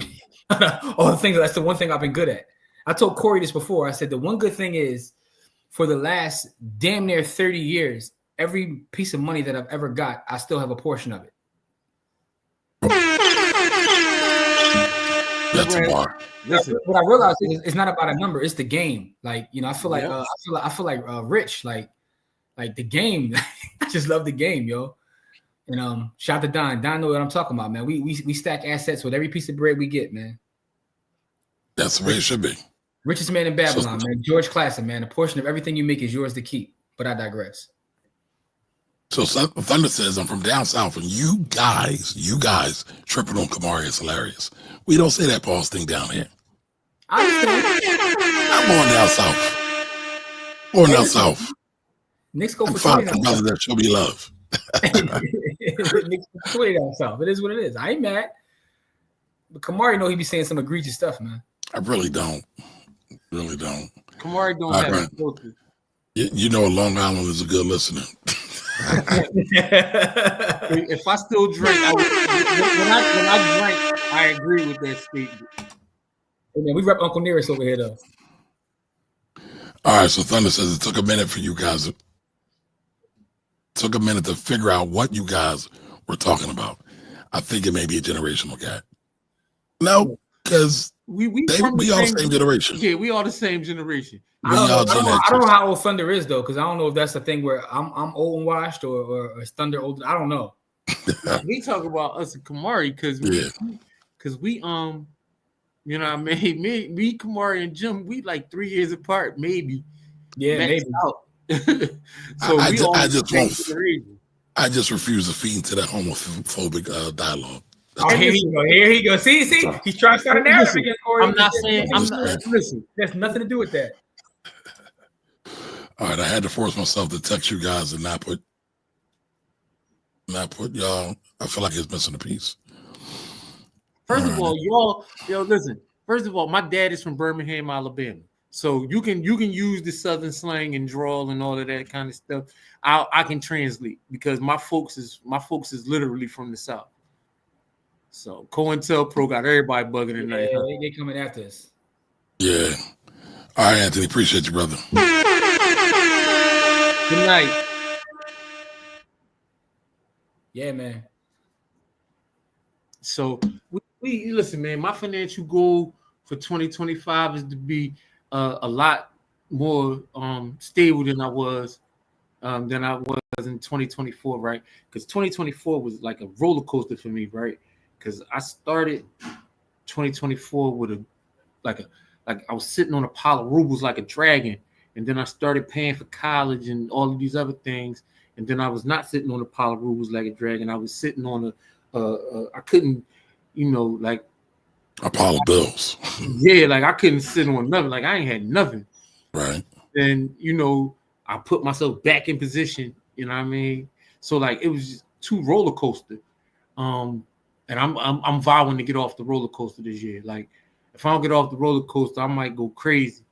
that's the one thing I've been good at. I told Corey this before. I said the one good thing is for the last damn near 30 years, every piece of money that I've ever got, I still have a portion of it. That's a bar. Listen, what I realized is it's not about a number; it's the game. Like I feel like I feel like Rich, like the game. I just love the game, yo. And shout out to Don. Don know what I'm talking about, man. We stack assets with every piece of bread we get, man. That's the way it should be. Richest man in Babylon, man. George Clason, man. A portion of everything you make is yours to keep. But I digress. So Thunder says, I'm from down south, and you guys tripping on Camari is hilarious. We don't say that Paul's thing down here. I'm going down south. Going down south. Knicks go for 20 down south. That show me love. Knicks go 20 down south. It is what it is. I ain't mad. But Camari know he be saying some egregious stuff, man. I really don't. Camari don't have a filter. You know, Long Island is a good listener. If I still drink, when I drink, I agree with that statement. Hey man, we rep Uncle Nearest over here, though. All right, so Thunder says it took a minute for you guys. It took a minute to figure out what you guys were talking about. I think it may be a generational gap. No, because we all the same generation. Yeah, we all the same generation. I don't know how old Thunder is though, because I don't know if that's the thing where I'm old and washed or is Thunder old. I don't know. We talk about us and Camari because we you know what I mean, me Camari and Jim, we like 3 years apart, maybe. Yeah, maybe. So I just refuse to feed into that homophobic dialogue. Oh, here he go. See, he's trying to start a narrative again, Corey. I'm not saying. Listen, there's nothing to do with that. All right, I had to force myself to text you guys and not put y'all. I feel like it's missing a piece. First of all, listen. First of all, my dad is from Birmingham, Alabama, so you can use the Southern slang and drawl and all of that kind of stuff. I can translate because my folks is literally from the South. So COINTELPRO got everybody bugging tonight. Yeah, they coming after us. Yeah. All right, Anthony. Appreciate you, brother. Good night. Yeah, man. So we listen, man. My financial goal for 2025 is to be a lot more stable than I was in 2024, right? Because 2024 was like a roller coaster for me, right? Because I started 2024 with like I was sitting on a pile of rubles like a dragon, and then I started paying for college and all of these other things, and then I was not sitting on a pile of rubles like a dragon. I was sitting on I couldn't, like a pile of bills. Yeah, like I couldn't sit on nothing. Like I ain't had nothing. Right. Then I put myself back in position. You know what I mean? So like it was just too roller coaster. And I'm vowing to get off the roller coaster this year. Like if I don't get off the roller coaster, I might go crazy.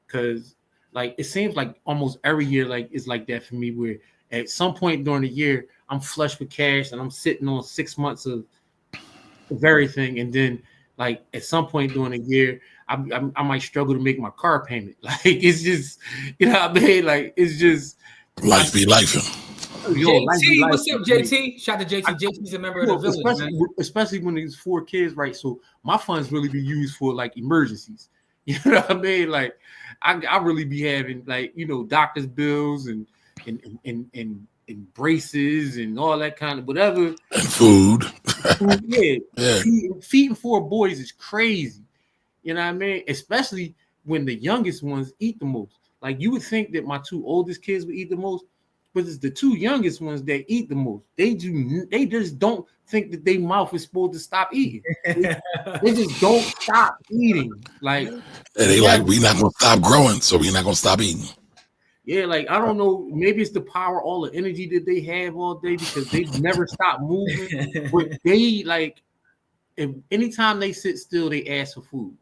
Cause like it seems like almost every year like it's like that for me, where at some point during the year I'm flush with cash and I'm sitting on 6 months of everything, and then like at some point during the year I might struggle to make my car payment. Like it's just, you know what I mean? Like it's just life be life. JT, what's up, JT? Shout out to JT. JT's a member of the village, especially when there's 4 kids, right? So my funds really be used for like emergencies. You know what I mean? Like I really be having like doctor's bills and braces and all that kind of whatever. And food. Yeah. Feeding 4 boys is crazy. You know what I mean? Especially when the youngest ones eat the most. Like you would think that my 2 oldest kids would eat the most, but it's the 2 youngest ones that eat the most. They just don't think that their mouth is supposed to stop eating. They just don't stop eating. Like and they like, we not gonna stop growing, so we're not gonna stop eating. Yeah, like I don't know, maybe it's the power, all the energy that they have all day because they never stop moving. But they like, if anytime they sit still, they ask for food.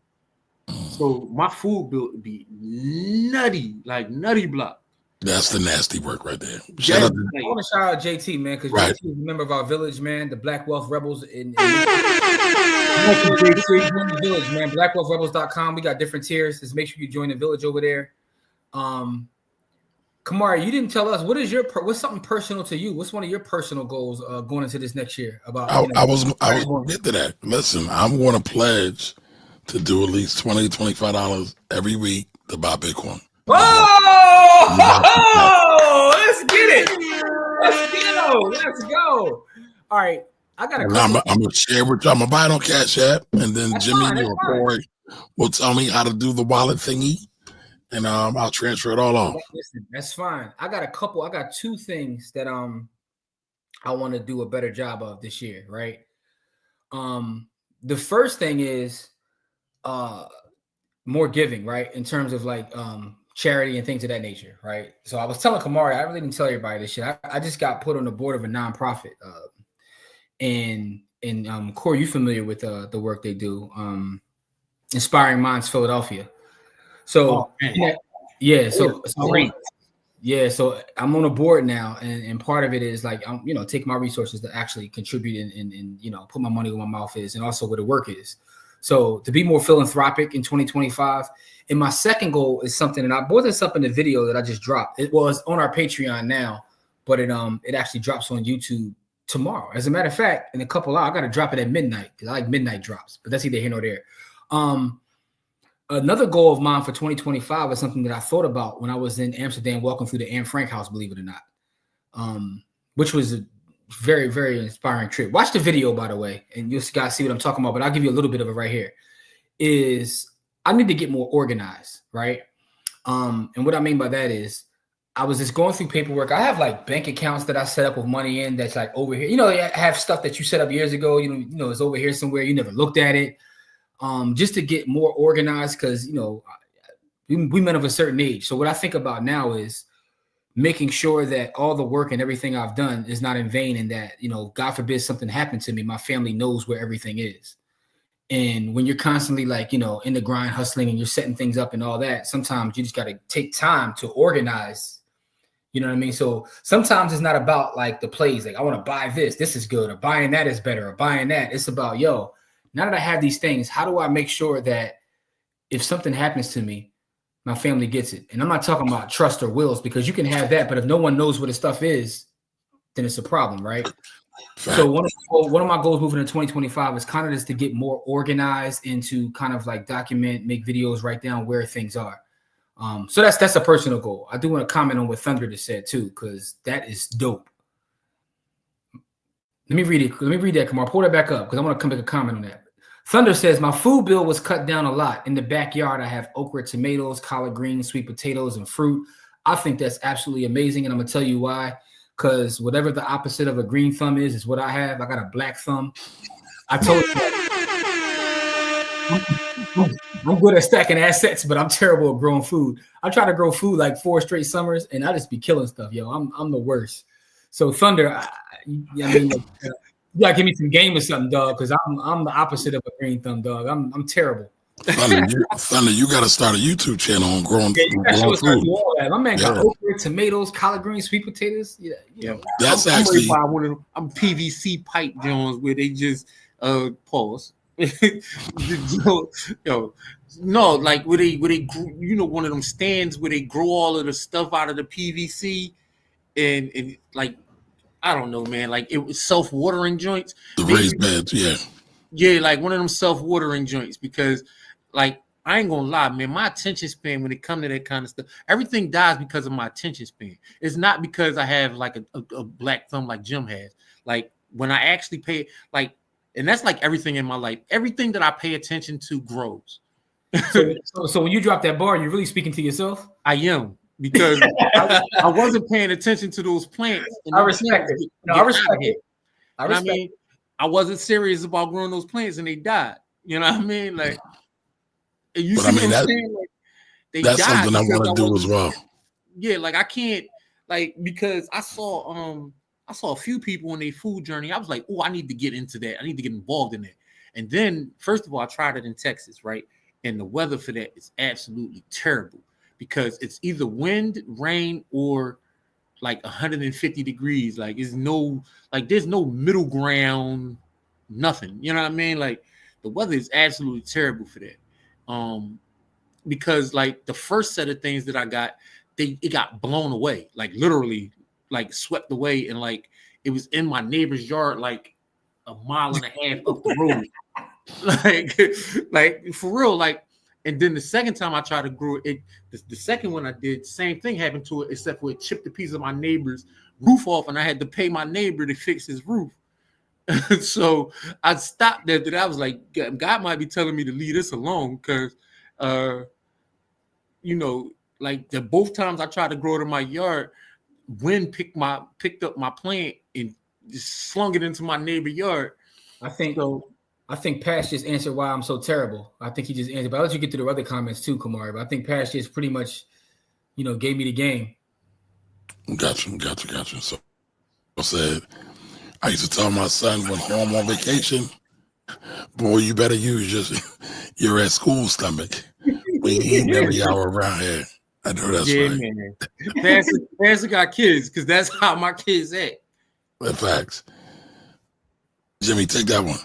So my food bill would be nutty, like nutty block. That's the nasty work right there. I want to shout out JT, man, because JT is a member of our village, man, the Black Wealth Rebels in the village, man. BlackWealthRebels.com. We got different tiers. Just make sure you join the village over there. Kamari, you didn't tell us what's something personal to you. What's one of your personal goals going into this next year? About I was going to get to that. Listen, I'm going to pledge to do at least $20-$25 every week to buy Bitcoin. Oh, let's get it. Let's go. All right, I got I'm gonna share with you. I'm gonna buy it on Cash App, and then Jimmy or Corey will tell me how to do the wallet thingy. And I'll transfer it all off. Listen, that's fine. I got 2 things that I want to do a better job of this year, right? The first thing is more giving, right? In terms of like charity and things of that nature, right? So I was telling Kamari, I really didn't tell everybody this shit. I just got put on the board of a nonprofit. And Corey, you familiar with the work they do? Inspiring Minds Philadelphia. So so I'm on a board now, and part of it is like I'm take my resources to actually contribute and put my money where my mouth is, and also where the work is. So to be more philanthropic in 2025. And my second goal is something, and I brought this up in the video that I just dropped. It was on our Patreon now, but it actually drops on YouTube tomorrow. As a matter of fact, in a couple hours, I got to drop it at midnight because I like midnight drops, but that's either here nor there. Another goal of mine for 2025 is something that I thought about when I was in Amsterdam walking through the Anne Frank house, believe it or not, which was a very, very inspiring trip. Watch the video, by the way, and you guys see what I'm talking about, but I'll give you a little bit of it right here. I need to get more organized, right? And what I mean by that is I was just going through paperwork. I have like bank accounts that I set up with money in that's like over here. I have stuff that you set up years ago, it's over here somewhere. You never looked at it. Just to get more organized because, we men of a certain age. So what I think about now is making sure that all the work and everything I've done is not in vain, and that, God forbid something happened to me, my family knows where everything is. And when you're constantly like, in the grind, hustling, and you're setting things up and all that, sometimes you just got to take time to organize. You know what I mean? So sometimes it's not about like the plays. Like I want to buy this is good, or buying that is better, or buying that. It's about, now that I have these things, how do I make sure that if something happens to me, my family gets it. And I'm not talking about trust or wills, because you can have that, but if no one knows what the stuff is, then it's a problem, right? Fact. So one of my goals moving into 2025 is kind of just to get more organized and to kind of like document, make videos, write down where things are. So that's a personal goal. I do want to comment on what Thunder just said too, because that is dope. Let me read it. Let me read that. Come on, pull that back up because I want to come make a comment on that. Thunder says, my food bill was cut down a lot. In the backyard, I have okra, tomatoes, collard greens, sweet potatoes, and fruit. I think that's absolutely amazing, and I'm going to tell you why. Because whatever the opposite of a green thumb is what I have. I got a black thumb. I told you I'm good at stacking assets, but I'm terrible at growing food. I try to grow food like 4 straight summers, and I just be killing stuff, yo. I'm the worst. So Thunder, you gotta give me some game or something, dog, because I'm the opposite of a green thumb, dog. I'm terrible. Thunder, you got to start a YouTube channel on growing, growing food. My man got okra, tomatoes, collard greens, sweet potatoes. Yeah. That's I'm actually. I'm PVC pipe Jones where they just pause. No, like where they one of them stands where they grow all of the stuff out of the PVC and like I don't know, man. Like it was self-watering joints. The raised beds, yeah. Yeah, like one of them self-watering joints because. Like, I ain't gonna lie, man, my attention span when it comes to that kind of stuff, everything dies because of my attention span. It's not because I have like a black thumb like Jim has. Like, when I actually pay, like, and that's like everything in my life. Everything that I pay attention to grows. So when you drop that bar, you're really speaking to yourself? I am, because I wasn't paying attention to those plants. I respect it. I respect it. I mean, I wasn't serious about growing those plants and they died. You know what I mean? Like, you but see I mean, what I'm saying? Like, that's something I want to do as well. Yeah, like I can't, like, because I saw a few people on their food journey. I was like, oh, I need to get into that. I need to get involved in that. And then, first of all, I tried it in Texas, right? And the weather for that is absolutely terrible because it's either wind, rain, or like 150 degrees. Like, there's no middle ground, nothing. You know what I mean? Like, the weather is absolutely terrible for that. Because like the first set of things that I got, it got blown away, like literally, like swept away, and like it was in my neighbor's yard, like a mile and a half up the road, like for real, like. And then the second time I tried to grow it, the second one I did, same thing happened to it, except for it chipped a piece of my neighbor's roof off, and I had to pay my neighbor to fix his roof. So I stopped there. That I was like, God might be telling me to leave this alone because, like the both times I tried to grow it in my yard, wind picked up my plant and just slung it into my neighbor's yard. I think Pash just answered why I'm so terrible. I think he just answered, but I'll let you get to the other comments too, Camari. But I think Pash just pretty much, gave me the game. Gotcha. So I said, I used to tell my son when home on vacation, boy, you better use your at school stomach. We eat every hour around here. I know that's right. Man. Pastor got kids because that's how my kids act. Facts. Jimmy, take that one.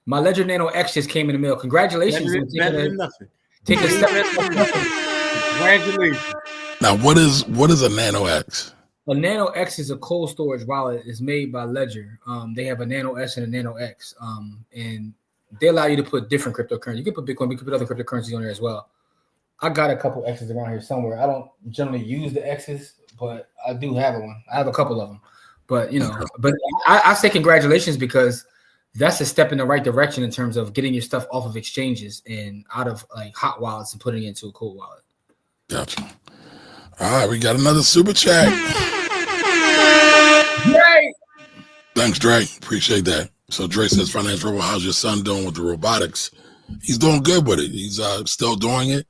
My Ledger Nano X just came in the mail. Congratulations. Better than nothing. Take a step. Congratulations. Now, what is a Nano X? A Nano X is a cold storage wallet. It's made by Ledger. They have a Nano S and a Nano X, and they allow you to put different cryptocurrency. You can put Bitcoin, you can put other cryptocurrencies on there as well. I got a couple X's around here somewhere. I don't generally use the X's, but I do have one. I have a couple of them. But but I say congratulations because that's a step in the right direction in terms of getting your stuff off of exchanges and out of like hot wallets and putting it into a cold wallet. Gotcha. All right, we got another super chat. Yay! Thanks, Dre. Appreciate that. So Dre says, Finance Rebel, how's your son doing with the robotics? He's doing good with it. He's still doing it.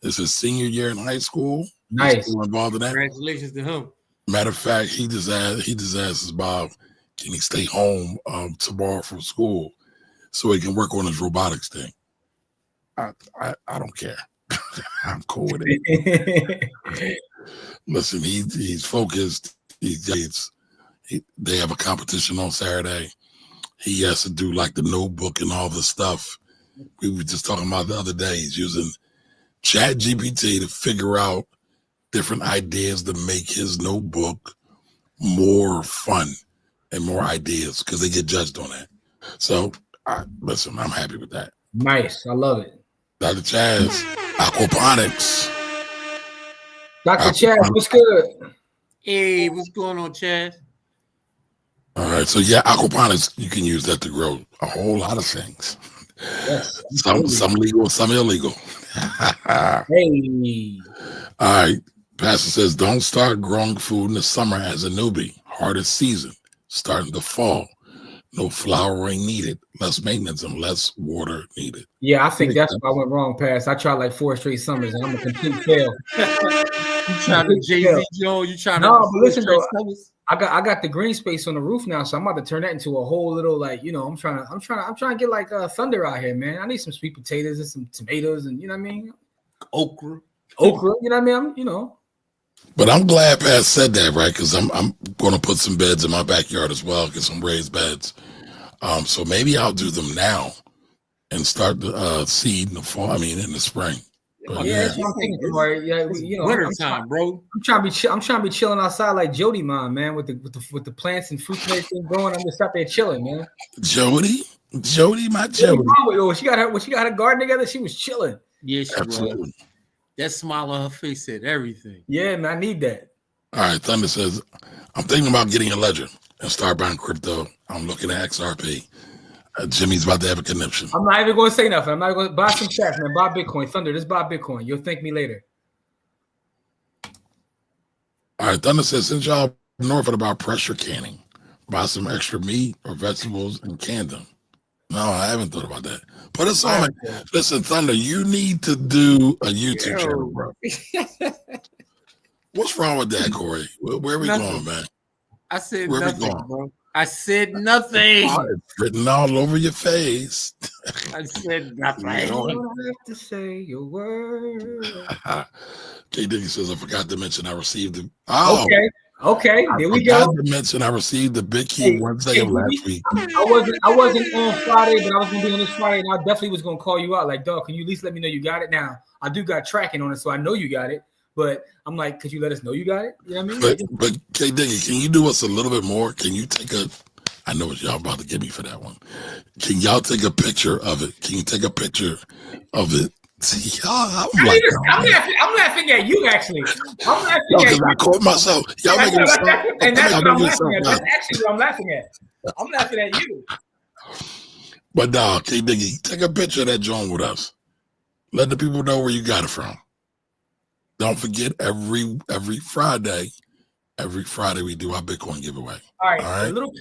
It's his senior year in high school. Nice. He's still involved in that. Congratulations to him. Matter of fact, he just asked Bob, can he stay home tomorrow from school so he can work on his robotics thing? I don't care. I'm cool with it. Listen, he's focused. They have a competition on Saturday. He has to do like the notebook and all the stuff we were just talking about the other day. He's using Chat GPT to figure out different ideas to make his notebook more fun and more ideas because they get judged on that. So, listen, I'm happy with that. Nice. I love it. Dr. Chaz, aquaponics. Dr. Chaz, what's good? Hey, what's going on, Chaz? All right, so yeah, aquaponics, you can use that to grow a whole lot of things. Yes, some legal, some illegal. Hey. All right, Pastor says, don't start growing food in the summer as a newbie. Hardest season, starting the fall. No flowering needed, less maintenance, and less water needed. Yeah, I think that's where I went wrong, Pass. I tried like 4 straight summers, and I'm a complete fail. You trying to Jay-Z, Joe? You trying to? No, but listen though, I got the green space on the roof now, so I'm about to turn that into a whole little like, you know, I'm trying to get like thunder out here, man. I need some sweet potatoes and some tomatoes, and you know what I mean, okra, you know what I mean, But I'm glad Pat said that, right? Because I'm going to put some beds in my backyard as well, get some raised beds. So maybe I'll do them now and start the seed in the fall. I mean, in the spring. But that's what I'm thinking. Right? Yeah, winter time, bro. I'm trying to be chilling outside like Jody, man, with the plants and fruits and everything growing. I'm just out there chilling, man. Jody, my Jody. She got her garden together. She was chilling. Yeah, she was. That smile on her face said everything. Yeah, man, I need that. All right, Thunder says, I'm thinking about getting a ledger and start buying crypto. I'm looking at XRP. Jimmy's about to have a conniption. I'm not even going to say nothing. I'm not going to buy some sats, man. Buy Bitcoin. Thunder, just buy Bitcoin. You'll thank me later. All right, Thunder says, since y'all north about pressure canning, buy some extra meat or vegetables and can them. No, I haven't thought about that. Put us on. Listen, Thunder, you need to do a YouTube channel, bro. What's wrong with that, Corey? Where are we going, man? I said nothing, bro. I said nothing. It's written all over your face. I said nothing. You don't have to say your word. K. Diggy says, I forgot to mention I received the. Okay, here we go. I forgot to mention I received the big key Wednesday of last week. I wasn't on Friday, but I was gonna be on this Friday, and I definitely was gonna call you out. Like, dog, can you at least let me know you got it? Now I do got tracking on it, so I know you got it. But I'm like, could you let us know you got it? You know what I mean? But K. Diggy, can you do us a little bit more? Can you take a? I know what y'all about to give me for that one. Can y'all take a picture of it? Can you take a picture of it? See, I'm laughing at you, actually. I'm laughing at you. I caught myself. Y'all making it sound. And that's what I'm laughing at. That's actually what I'm laughing at. I'm laughing at you. But dog, K. Diggy, take a picture of that joint with us. Let the people know where you got it from. Don't forget every Friday we do our Bitcoin giveaway. All right. A little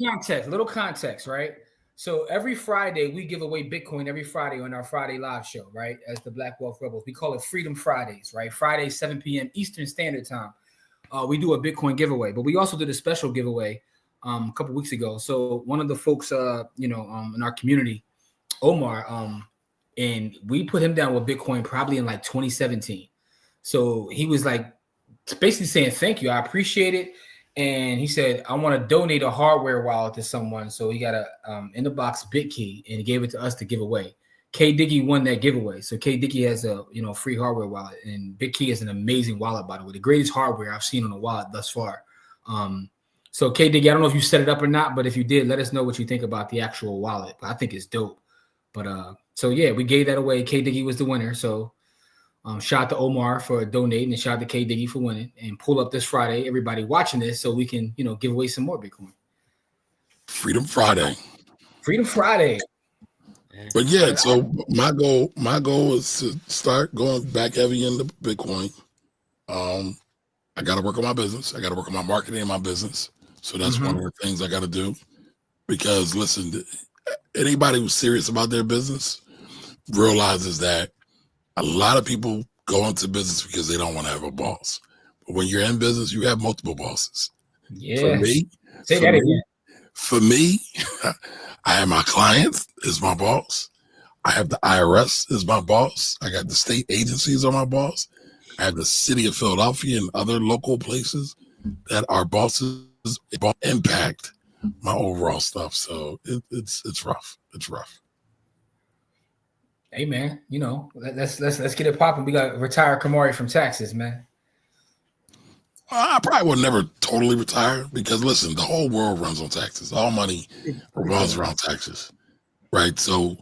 context, right? So every Friday we give away Bitcoin every Friday on our Friday live show, right? As the Black Wealth Rebels. We call it Freedom Fridays, right? Friday, 7 p.m. Eastern Standard Time. We do a Bitcoin giveaway, but we also did a special giveaway a couple weeks ago. So one of the folks, in our community, Omar, and we put him down with Bitcoin probably in like 2017. So he was like basically saying, thank you. I appreciate it. And he said, I want to donate a hardware wallet to someone. So he got a in the box BitKey and he gave it to us to give away. K. Diggy won that giveaway. So K. Diggy has a free hardware wallet, and BitKey is an amazing wallet, by the way, the greatest hardware I've seen on a wallet thus far. So K. Diggy, I don't know if you set it up or not, but if you did, let us know what you think about the actual wallet. I think it's dope. But so yeah, we gave that away. K. Diggy was the winner. So shout out to Omar for donating, and shout out to K. Diggy for winning. And pull up this Friday, everybody watching this, so we can, give away some more Bitcoin. Freedom Friday. But yeah, so my goal is to start going back heavy into Bitcoin. I got to work on my business. I got to work on my marketing and my business. So that's one of the things I got to do. Because listen, anybody who's serious about their business realizes that a lot of people go into business because they don't want to have a boss. But when you're in business, you have multiple bosses. Yeah. For me, I have my clients as my boss. I have the IRS as my boss. I got the state agencies are my boss. I have the city of Philadelphia and other local places that are bosses impact my overall stuff. So it's rough. It's rough. Hey man, you know, let's get it popping. We got retire Camari from taxes, man. I probably would never totally retire because listen, the whole world runs on taxes. All money revolves around taxes, right? So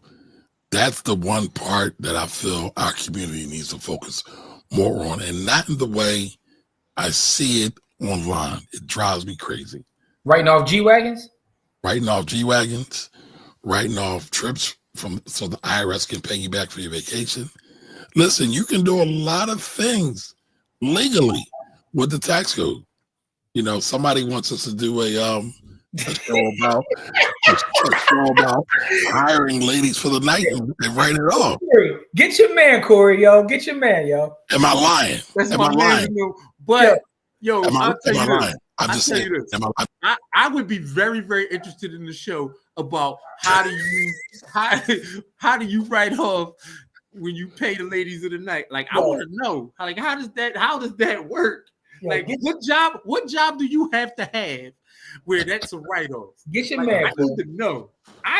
that's the one part that I feel our community needs to focus more on, and not in the way I see it online. It drives me crazy. Writing off G-Wagons? Writing off G-Wagons, writing off trips so the IRS can pay you back for your vacation. Listen, you can do a lot of things legally with the tax code. You know, somebody wants us to do a show about hiring ladies for the night and write it off. Get your man, Corey, yo. Get your man, yo. Am I lying? That's am my I lying? man, you know, but yo, I'll tell you this. I'm just saying. I would be very, very interested in the show about how do you write off when you pay the ladies of the night. Like, I want to know how does that work? Like, what job do you have to have where that's a write-off? Get your man. I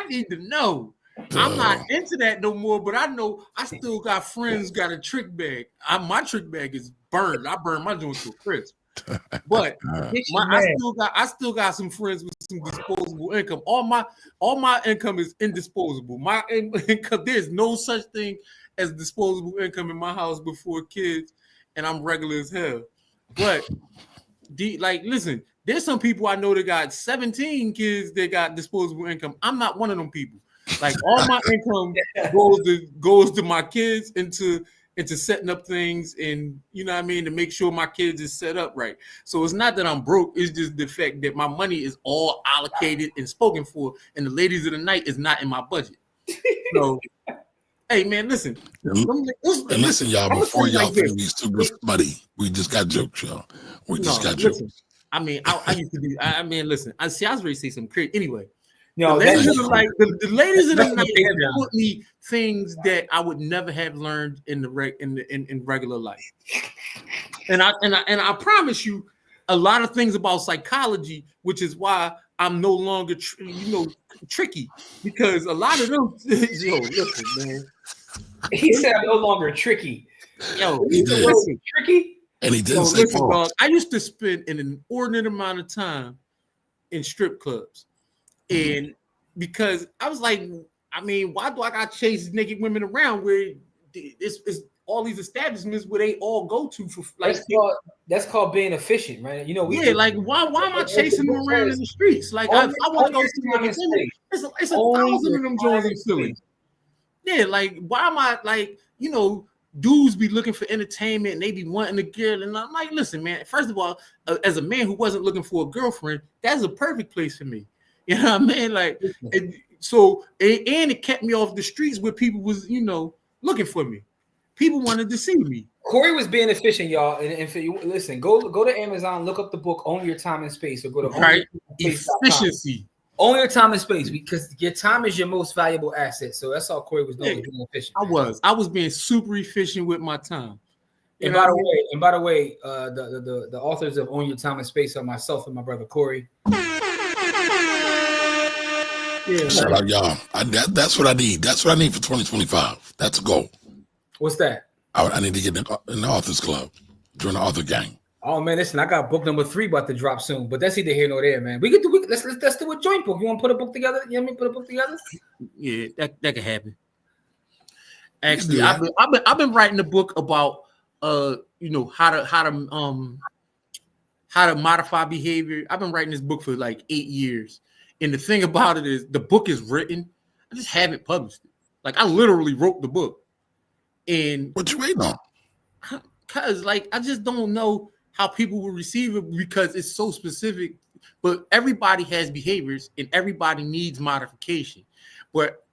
need to know. I'm not into that no more, but I know I still got friends got a trick bag. My trick bag is burned. I burn my joint to a crisp. But I still got some friends with some disposable income. All my income is indisposable. My income, there's no such thing as disposable income in my house before kids, and I'm regular as hell. But listen, there's some people I know that got 17 kids that got disposable income. I'm not one of them people. Like, all my income goes to my kids into setting up things, and you know what I mean, to make sure my kids is set up right. So it's not that I'm broke, it's just the fact that my money is all allocated and spoken for, and the ladies of the night is not in my budget. So hey man, listen. Listen, y'all, before y'all think we super smutty, we just got jokes, y'all. We just got jokes. I mean, I used to be. I mean, listen. I was ready to say some crazy. Anyway, no, the ladies of the night taught me things that I would never have learned in regular life. And I promise you, a lot of things about psychology, which is why I'm no longer tricky, because a lot of them. Yo, listen, man. He said I'm no longer tricky. Yo, he did. Tricky. And he didn't say listen, dog, I used to spend an inordinate amount of time in strip clubs. And because I was like, I mean, why do I got to chase naked women around where it's all these establishments where they all go to for like that's called being efficient, right? You know, like why am I chasing them around in the streets? Like, I want to go see naked women. It's 1,000 of them joints in Philly. Yeah, like, why am I like, dudes be looking for entertainment and they be wanting a girl, and I'm like, listen, man. First of all, as a man who wasn't looking for a girlfriend, that's a perfect place for me. You know what I mean? Like, and it kept me off the streets where people was, looking for me. People wanted to see me. Corey was being efficient, y'all. And for you, listen, go to Amazon, look up the book Own Your Time and Space, or go to efficiency. Own your time and space, because your time is your most valuable asset. So that's all Corey was doing, being efficient. I was being super efficient with my time. And by the way, the authors of Own Your Time and Space are myself and my brother Corey. Yeah, shout out, y'all. That's what I need. That's what I need for 2025. That's a goal. What's that? I need to get in the authors club, join the author gang. Oh man, listen, I got book number 3 about to drop soon, but that's either here nor there, man. Let's do a joint book. You want to put a book together? You know what I mean? Put a book together? Yeah, that could happen. Actually, I've been writing a book about how to modify behavior. I've been writing this book for like 8 years, and the thing about it is the book is written. I just haven't published it. Like, I literally wrote the book, and what you waiting on? Because I just don't know how people will receive it because it's so specific. But everybody has behaviors and everybody needs modification. But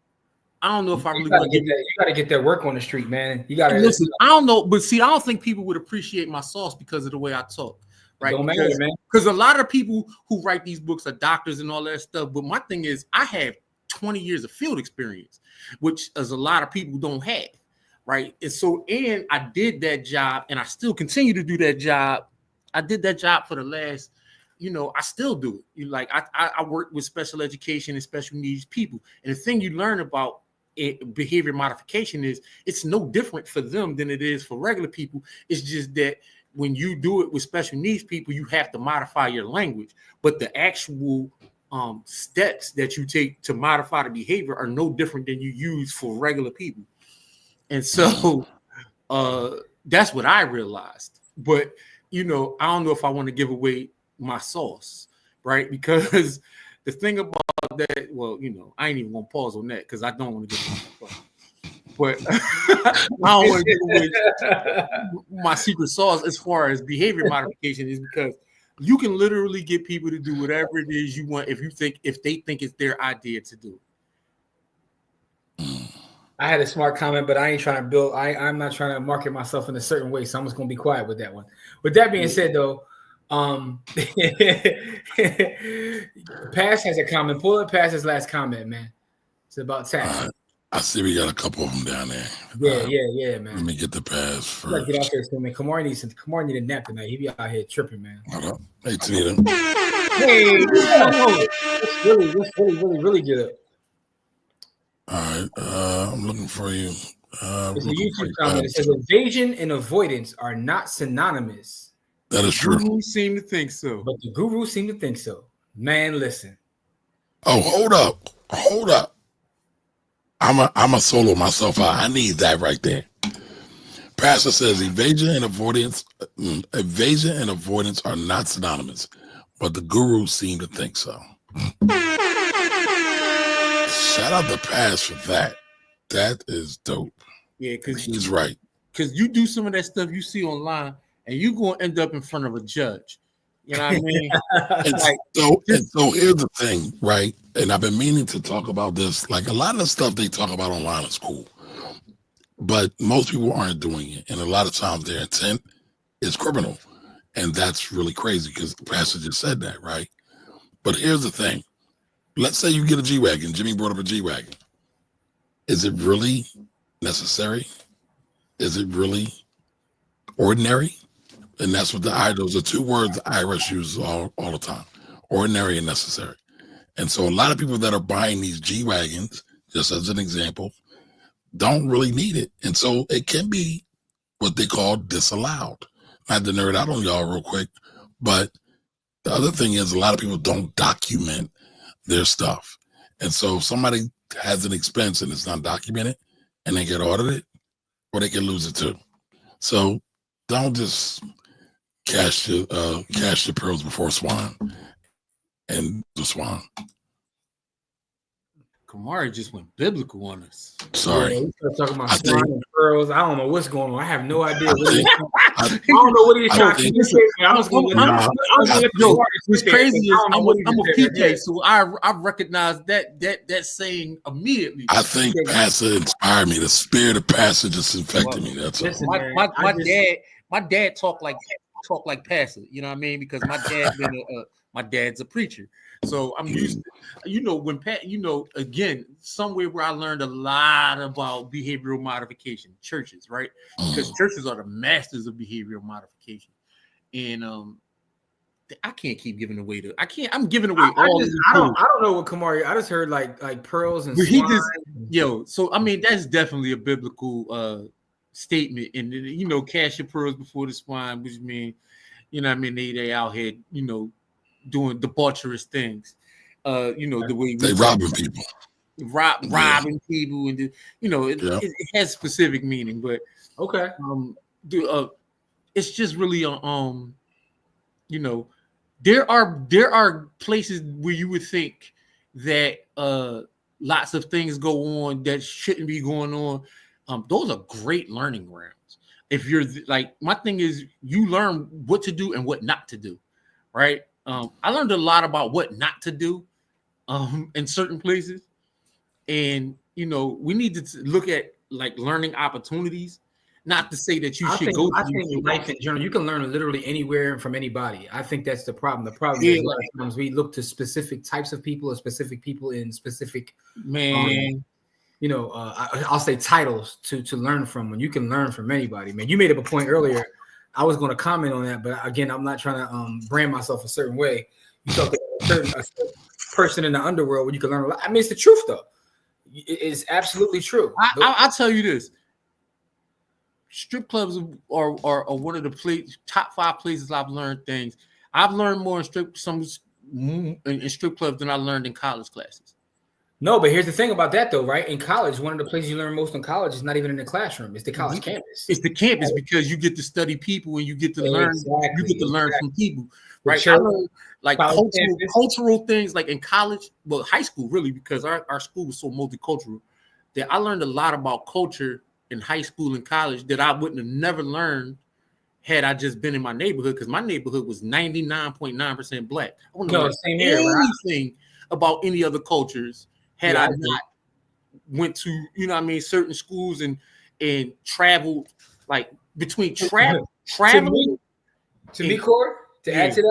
I don't know if I really want to get that. You got to get that work on the street, man. You got to listen. I don't know, but see, I don't think people would appreciate my sauce because of the way I talk. Right? Don't matter, man. Because a lot of people who write these books are doctors and all that stuff. But my thing is, I have 20 years of field experience, which is a lot of people don't have. Right. And I did that job, and I still continue to do that job. I did that job for the last, I still do it. I work with special education and special needs people. And the thing you learn about behavior modification is, it's no different for them than it is for regular people. It's just that when you do it with special needs people, you have to modify your language, but the actual steps that you take to modify the behavior are no different than you use for regular people. And so that's what I realized. But I don't know if I want to give away my sauce, right? Because the thing about that, well, I ain't even gonna pause on that because I don't want to give away my sauce. But I don't want to give away my secret sauce as far as behavior modification is, because you can literally get people to do whatever it is you want if they think it's their idea to do it. I had a smart comment, but I ain't trying to build. I'm not trying to market myself in a certain way, so I'm just gonna be quiet with that one. With that being said, though, Pass has a comment. Pull up Pass's last comment, man. It's about tax. I see we got a couple of them down there. Yeah, man. Let me get the Pass first. Get out there soon, man. Kamari need a nap tonight. He be out here tripping, man. Hold up. Hey, Tanita. Hey, that's really good. All right, I'm looking for you. It's a YouTube comment. It says evasion and avoidance are not synonymous. That is true. Gurus seem to think so. But the gurus seem to think so. Man, listen. Oh, hold up. I'm a solo myself out. I need that right there. Pastor says evasion and avoidance are not synonymous, but the gurus seem to think so. Shout out to Pass for that. That is dope. Yeah, because he's right. Because you do some of that stuff you see online, and you're going to end up in front of a judge. You know what I mean? So here's the thing, right? And I've been meaning to talk about this. Like, a lot of the stuff they talk about online is cool, but most people aren't doing it. And a lot of times their intent is criminal. And that's really crazy because the pastor just said that, right? But here's the thing. Let's say you get a G-Wagon. Jimmy brought up a G-Wagon. Is it really necessary? Is it really ordinary? And that's what those are two words the IRS uses all the time: ordinary and necessary. And so a lot of people that are buying these G-Wagons, just as an example, don't really need it. And so it can be what they call disallowed. Not to nerd out on y'all real quick, but the other thing is a lot of people don't document their stuff. And so if somebody has an expense and it's not documented and they get audited, or they can lose it too. So don't just cash your pearls before swine and the swan. Kamari just went biblical on us. Sorry. Yeah, we started talking about swine and pearls. I don't know what's going on. I have no idea. I don't know what he's trying to say. What's crazy is I'm a PK, so I recognize that saying immediately. I think Pastor inspired me. The spirit of Pastor just infected me. That's listen, all. My dad talk like Pastor. You know what I mean? Because my dad's a preacher. So I'm used to, when Pat, again, somewhere where I learned a lot about behavioral modification, churches, right? Because churches are the masters of behavioral modification. And I can't keep giving away I'm giving away all of I don't know what Kamari, I just heard like pearls and swine. So I mean, that's definitely a biblical statement. And cash your pearls before the swine, which means, they out here, doing debaucherous things, the way they robbing people, robbing people, and it has specific meaning. But okay, it's just really there are places where you would think that lots of things go on that shouldn't be going on. Those are great learning grounds. If you're like, my thing is, you learn what to do and what not to do, right? I learned a lot about what not to do in certain places. And, we need to look at like learning opportunities, not to say that you should go. I think life in general, you can learn literally anywhere from anybody. I think that's the problem. The problem is a lot of times we look to specific types of people or specific people in specific, I'll say titles to learn from, when you can learn from anybody. Man, you made up a point earlier. I was going to comment on that, but again, I'm not trying to brand myself a certain way. You talk about a certain person in the underworld where you can learn a lot. I mean, it's the truth, though. It's absolutely true. I'll tell you this. Strip clubs are one of the top 5 places I've learned things. I've learned more in strip clubs than I learned in college classes. No, but here's the thing about that, though, right? In college, one of the places you learn most in college is not even in the classroom; it's the college campus. It's the campus because you get to study people and you get to learn. You get to learn from people, right? I learned like cultural things, like in college, well, high school, really, because our school was so multicultural that I learned a lot about culture in high school and college that I wouldn't have never learned had I just been in my neighborhood, because my neighborhood was 99.9% black. I wouldn't know anything about any other cultures had I not went to, you know what I mean, certain schools and traveled, like between traveling. To me, Corey, to add to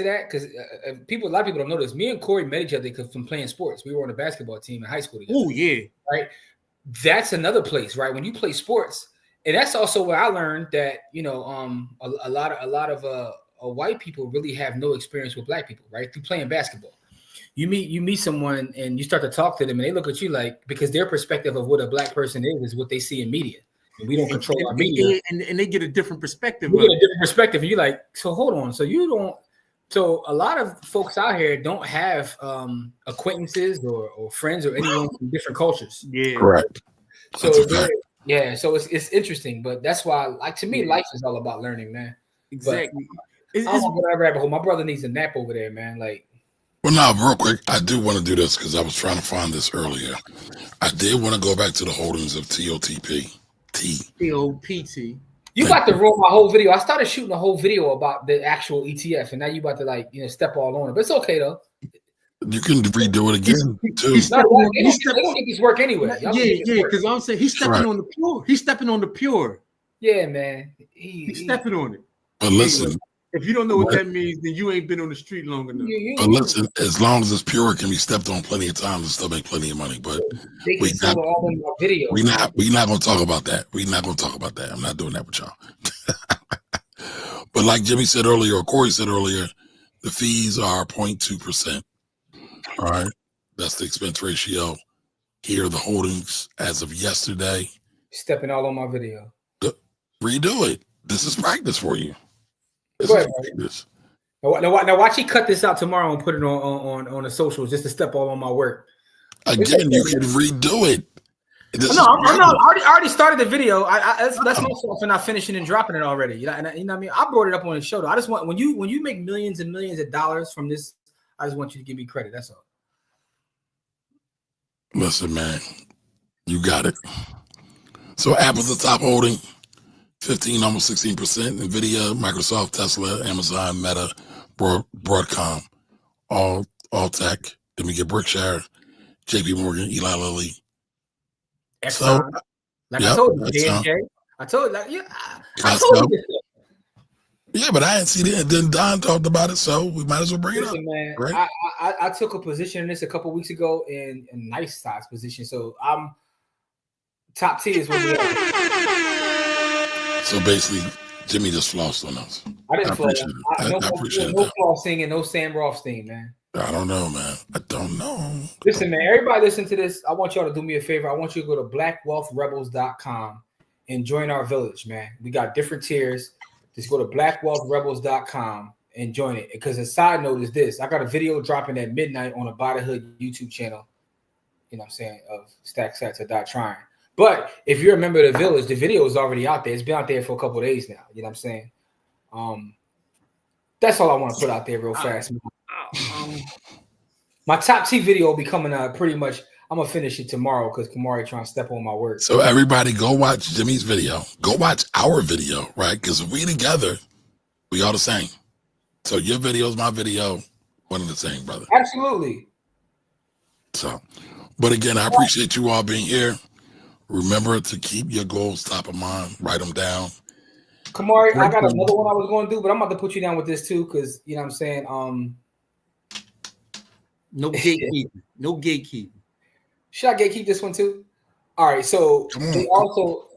that, because a lot of people don't know this. Me and Corey met each other from playing sports. We were on a basketball team in high school together. Oh yeah, right. That's another place, right? When you play sports, and that's also where I learned that a lot of white people really have no experience with black people, right? Through playing basketball. You meet someone and you start to talk to them and they look at you like, because their perspective of what a black person is what they see in media. And we don't control our media. And they get a different perspective. We get a different perspective. And you're like, so hold on. So a lot of folks out here don't have acquaintances or friends or anyone from different cultures. Yeah. Correct. So it's interesting, but that's why, like, to me, life is all about learning, man. Exactly. I don't want to go down that rabbit hole. My brother needs a nap over there, man. Like, well, now, real quick, I do want to do this because I was trying to find this earlier. I did want to go back to the holdings of TOPT. TOPT. You about to ruin my whole video. I started shooting a whole video about the actual ETF, and now you about to step all on it. But it's okay though. You can redo it again too. They don't get this work anyway. Yeah, because I'm saying he's stepping on the pure. He's stepping on the pure. Yeah, man. He's stepping on it. But listen. If you don't know what that means, then you ain't been on the street long enough. But listen, as long as it's pure, it can be stepped on plenty of times and still make plenty of money. But we're not going to talk about that. We're not going to talk about that. I'm not doing that with y'all. But like Jimmy said earlier, or Corey said earlier, the fees are 0.2%. All right. That's the expense ratio. Here are the holdings as of yesterday. Stepping all on my video. Redo it. This is practice for you. Go ahead, now watch he cut this out tomorrow and put it on the socials just to step all on my work. Again, you can redo it. I already started the video. That's myself for not finishing and dropping it already. You know what I mean? I brought it up on the show though. I just want when you make millions and millions of dollars from this, I just want you to give me credit. That's all. Listen, man, you got it. So Apple's the top holding. 15, almost 16%. NVIDIA, Microsoft, Tesla, Amazon, Meta, Broadcom, all tech. Then we get Berkshire, JP Morgan, Eli Lilly. Exxon. So, I told you, J&J. I told you. I told you. Yeah, but I didn't see it. Then Don talked about it, so we might as well bring it up. Man, right? I took a position in this a couple weeks ago in a nice size position. So I'm top tier is what we have. So basically, Jimmy just flossed on us. I didn't floss. I appreciate it. No flossing and no Sam Rothstein, man. I don't know, man. I don't know. Listen, man, everybody listen to this. I want y'all to do me a favor. I want you to go to blackwealthrebels.com and join our village, man. We got different tiers. Just go to blackwealthrebels.com and join it. Because a side note is this. I got a video dropping at midnight on a By the Hood YouTube channel, you know what I'm saying, of Stack Sats or Dot Trying. But if you're a member of the village, the video is already out there. It's been out there for a couple of days now. You know what I'm saying? That's all I want to put out there real fast. My top T video will be coming out pretty much. I'm going to finish it tomorrow because Camari trying to step on my work. So everybody go watch Jimmy's video. Go watch our video, right? Because we together, we all the same. So your video is my video. One and the same, brother. Absolutely. So, but again, I appreciate you all being here. Remember to keep your goals top of mind. Write them down. Camari, I got another one I was going to do, but I'm about to put you down with this too, because you know what I'm saying. No gatekeeping. No gatekeeping. Should I gatekeep this one too? All right. So they also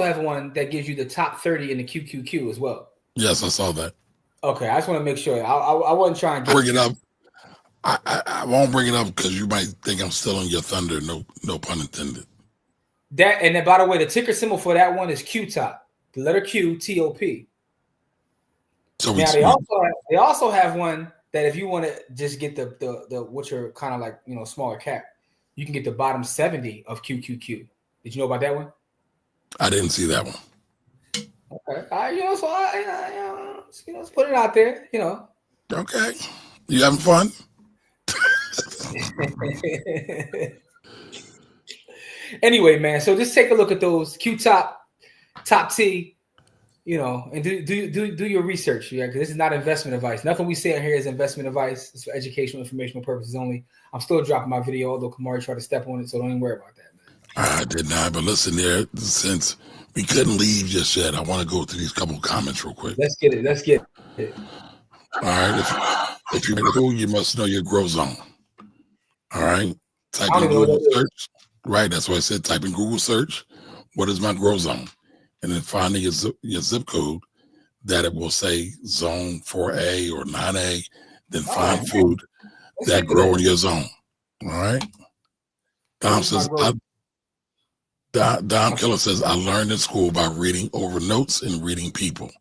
have one that gives you the top 30 in the QQQ as well. Yes, I saw that. Okay, I just want to make sure. I wasn't trying to bring it up. I won't bring it up because you might think I'm stealing your thunder. No pun intended. That, and then by the way, the ticker symbol for that one is Q-top. The letter Q, T-O-P. So now they also have one that if you want to just get the which are kind of like, you know, smaller cap, you can get the bottom 70 of QQQ. Did you know about that one? I didn't see that one. Okay, you know, so let's put it out there, you know. Okay, you having fun? Anyway, man, so just take a look at those Q-top, top T, you know, and do your research, yeah, because this is not investment advice. Nothing we say here is investment advice. It's for educational, informational purposes only. I'm still dropping my video, although Camari tried to step on it, so don't even worry about that, man. I did not, but listen there, since we couldn't leave just yet, I want to go through these couple of comments real quick. Let's get it. All right, if you're cool, you must know your grow zone. All right, type in Google search. Right, that's why I said type in Google search. What is my grow zone? And then finding your zip code that it will say zone 4A or 9A. Then find food that grow in your zone. All right. Dom says, Dom Killer says, I learned in school by reading over notes and reading people.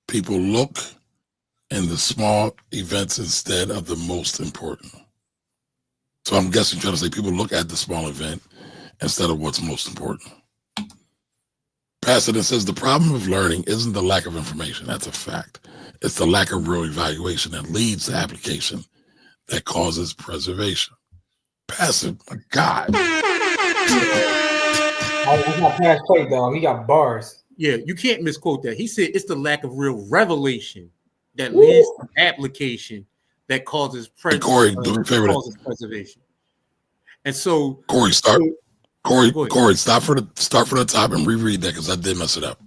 People look in the small events instead of the most important. So I'm guessing trying to say people look at the small event instead of what's most important. Pasadena says the problem of learning isn't the lack of information. That's a fact. It's the lack of real evaluation that leads to application that causes preservation. Passive, my God. He's not pass play, dog. He got bars. Yeah, you can't misquote that. He said it's the lack of real revelation that leads to application that causes preservation. And so Corey, start for the top and reread that because I did mess it up.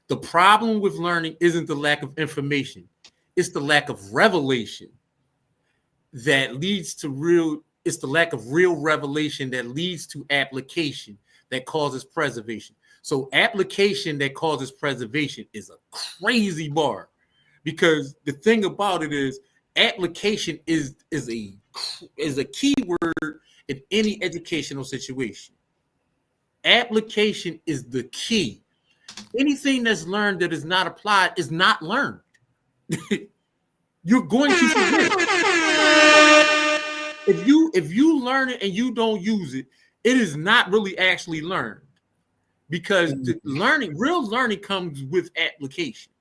The problem with learning isn't the lack of information, it's the lack of revelation that leads to real. It's the lack of real revelation that leads to application that causes preservation. So application that causes preservation is a crazy bar, because the thing about it is application is a key word in any educational situation. Application is the key. Anything that's learned that is not applied is not learned. You're going to forget. If you learn it and you don't use it, it is not really actually learned, because the real learning comes with application,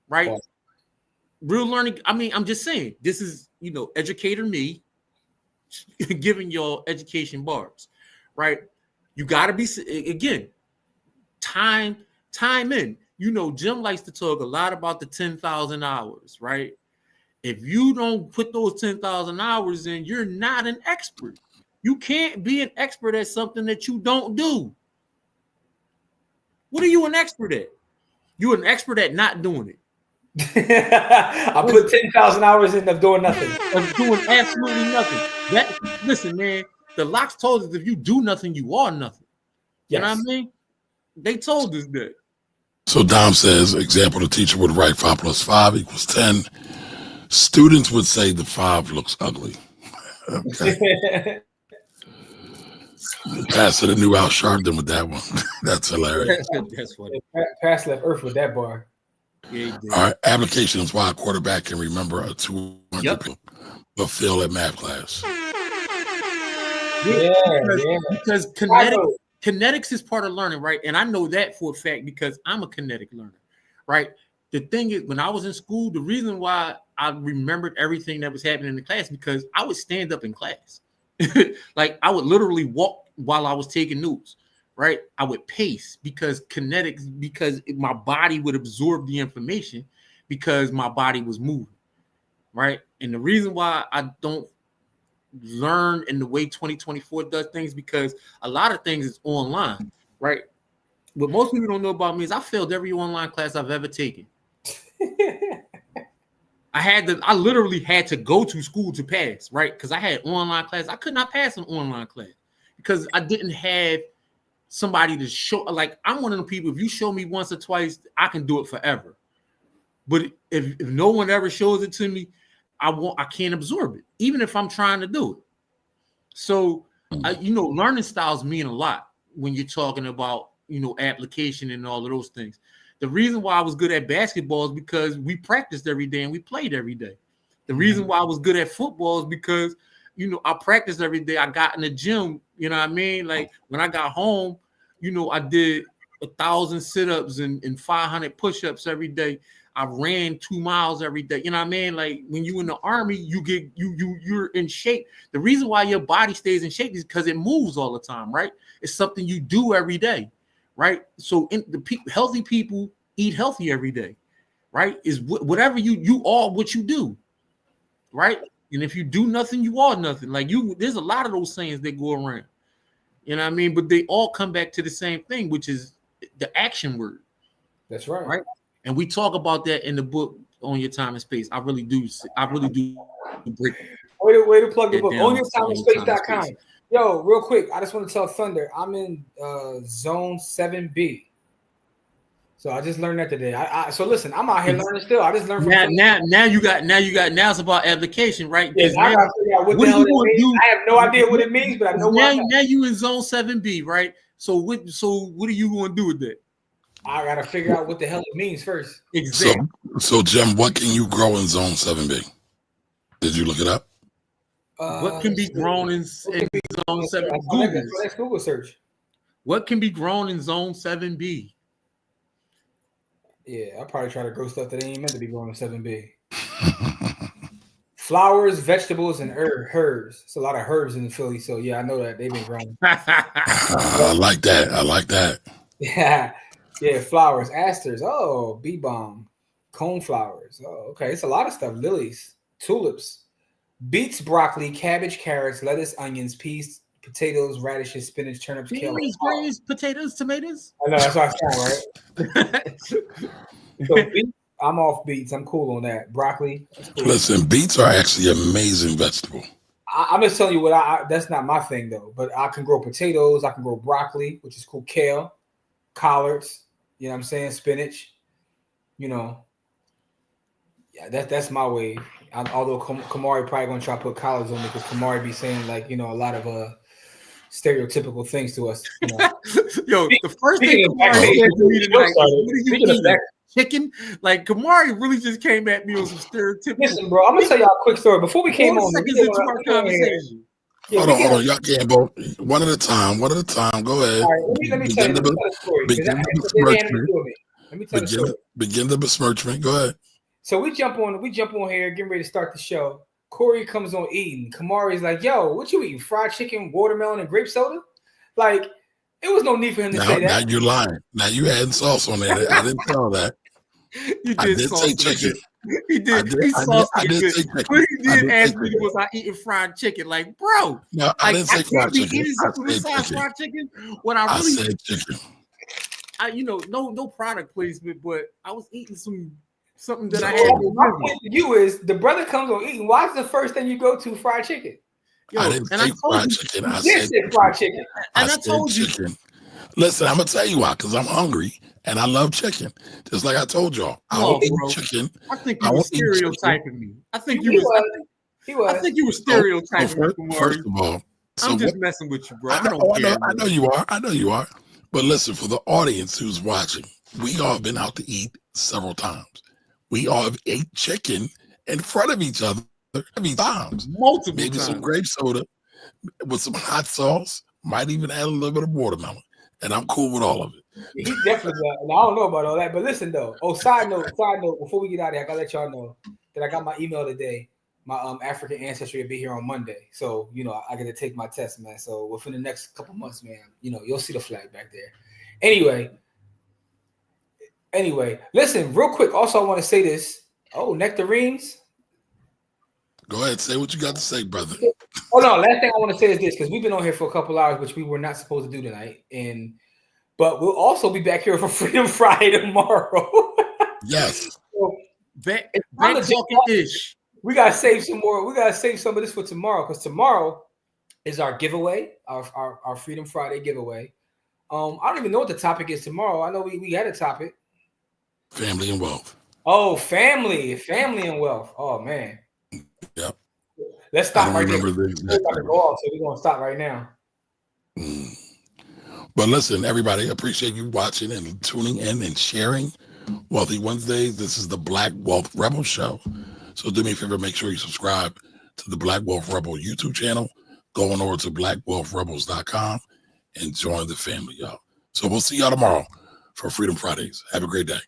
right? Yeah. Real learning. I mean, I'm just saying, this is, educator me giving y'all education bars, right? You got to be, again, time in. Jim likes to talk a lot about the 10,000 hours, right? If you don't put those 10,000 hours in, you're not an expert. You can't be an expert at something that you don't do. What are you an expert at? You're an expert at not doing it. I put 10,000 hours in of doing nothing. Of doing absolutely nothing. Listen, man, the locks told us if you do nothing, you are nothing. You know what I mean? They told us that. So Dom says, example, the teacher would write 5 + 5 = 10. Students would say the 5 looks ugly. Okay. Pass it a new Al Sharpton with that one. That's hilarious. That's funny. Pass left earth with that bar. Yeah, all right. Application is why a quarterback can remember a 200 but fail at math class. Because kinetics is part of learning, right? And I know that for a fact because I'm a kinetic learner, right? The thing is, when I was in school, the reason why I remembered everything that was happening in the class, because I would stand up in class. Like I would literally walk while I was taking notes, right? I would pace because my body would absorb the information because my body was moving, right? And the reason why I don't learn in the way 2024 does things, because a lot of things is online, right? What most people don't know about me is I failed every online class I've ever taken. I literally had to go to school to pass, right? Because I had online class. I could not pass an online class because I didn't have somebody to show. Like, I'm one of the people, if you show me once or twice, I can do it forever. But if no one ever shows it to me, I can't absorb it, even if I'm trying to do it. So, learning styles mean a lot when you're talking about, application and all of those things. The reason why I was good at basketball is because we practiced every day and we played every day. The reason why I was good at football is because, I practiced every day. I got in the gym, you know what I mean? Like when I got home, I did 1,000 sit-ups and 500 push-ups every day. I ran 2 miles every day. You know what I mean? Like when you in the army, you're in shape. The reason why your body stays in shape is because it moves all the time, right? It's something you do every day, right? So healthy people eat healthy every day, right? Is whatever you are what you do, right? And if you do nothing, you are nothing. Like there's a lot of those sayings that go around. You know what I mean? But they all come back to the same thing, which is the action word. That's right. Right. And we talk about that in the book On Your Time and Space. I really do break. Way to plug the book. OnYourTimeAndSpace.com. Yo, real quick, I just want to tell Thunder I'm in zone 7B. So I just learned that today. So listen, I'm out here learning still. I just learned from now it's about application, right? Yeah, I gotta figure out what the hell that means. I have no idea what it means, but I know now you in zone 7B, right? So what are you going to do with that? I gotta figure out what the hell it means first. Exactly. So Jim, what can you grow in zone 7B? Did you look it up? What can be grown in zone 7B? Let's Google search. What can be grown in zone 7B? Yeah, I'll probably try to grow stuff that ain't meant to be grown in 7B. Flowers, vegetables, and herbs. It's a lot of herbs in Philly, so yeah, I know that they've been growing. I like that. Yeah, flowers, asters. Oh, bee balm, cone flowers. Oh, okay. It's a lot of stuff. Lilies, tulips, beets, broccoli, cabbage, carrots, lettuce, onions, peas, potatoes, radishes, spinach, turnips, kale. Greens, potatoes, tomatoes. I know that's what I sound right. So beets, I'm off beets. I'm cool on that. Broccoli. Cool. Listen, beets are actually an amazing vegetable. I'm just telling you what that's not my thing though. But I can grow potatoes. I can grow broccoli, which is cool. Kale, collards. You know what I'm saying? Spinach. Yeah, that's my way. Although Camari probably gonna try to put collards on me because Camari be saying like a lot of stereotypical things to us. Yo, the first thing Camari said to me tonight, what are you eating? Chicken? Like Camari really just came at me on some stereotypical. Listen, bro, I'm gonna tell y'all a quick story. Before we came on, our conversation. Hold on. Y'all can't both one at a time. Go ahead. All right, let me tell you the story. Let me tell the story. Begin the besmirchment. Go ahead. So we jump on here, getting ready to start the show. Corey comes on eating. Kamari's like, yo, what you eating? Fried chicken, watermelon, and grape soda? Like, it was no need for him to say that. Now you're lying. Now you adding sauce on there. I didn't tell that. I did say chicken. He did. He sauced it. What he did ask me was I eating fried chicken. Like, bro. No, I didn't say fried chicken. Fried chicken. What I said chicken. No product placement, but I was eating something that I had. My question to you is the brother comes on eating. Why is the first thing you go to fried chicken? I didn't say fried chicken. I said fried chicken. And I told you. Chicken. Listen, I'm gonna tell you why, because I'm hungry and I love chicken. Just like I told y'all, I will eat chicken. I think you were stereotyping me. I think you were. I think you were stereotyping me. First of all, I'm just messing with you, bro. I know you are. But listen, for the audience who's watching, we all have been out to eat several times. We all have ate chicken in front of each other many times. Multiple Maybe times. some grape soda with some hot sauce. Might even add a little bit of watermelon. And I'm cool with all of it. He definitely does. I don't know about all that, but listen though. Oh, side note, before we get out of here, I gotta let y'all know that I got my email today. My African ancestry will be here on Monday. So, I got to take my test, man. So within the next couple months, man, you'll see the flag back there. Anyway, listen, real quick. Also, I want to say this. Oh, nectarines. Go ahead, say what you got to say, brother. Oh no, last thing I want to say is this, because we've been on here for a couple hours, which we were not supposed to do tonight. But we'll also be back here for Freedom Friday tomorrow. Yes. So, back talking ish. We gotta save some more. We gotta save some of this for tomorrow, because tomorrow is our giveaway, our Freedom Friday giveaway. I don't even know what the topic is tomorrow. I know we had a topic. Family and wealth. Oh, family and wealth. Oh man. Yep. Let's I stop don't right there. remember the We're exact about to number. go off, so we're gonna stop right now. Mm. But listen, everybody, appreciate you watching and tuning in and sharing Wealthy Wednesdays. This is the Black Wealth Rebel Show. So do me a favor, make sure you subscribe to the Black Wealth Rebel YouTube channel. Go on over to blackwealthrebels.com and join the family, y'all. So we'll see y'all tomorrow for Freedom Fridays. Have a great day.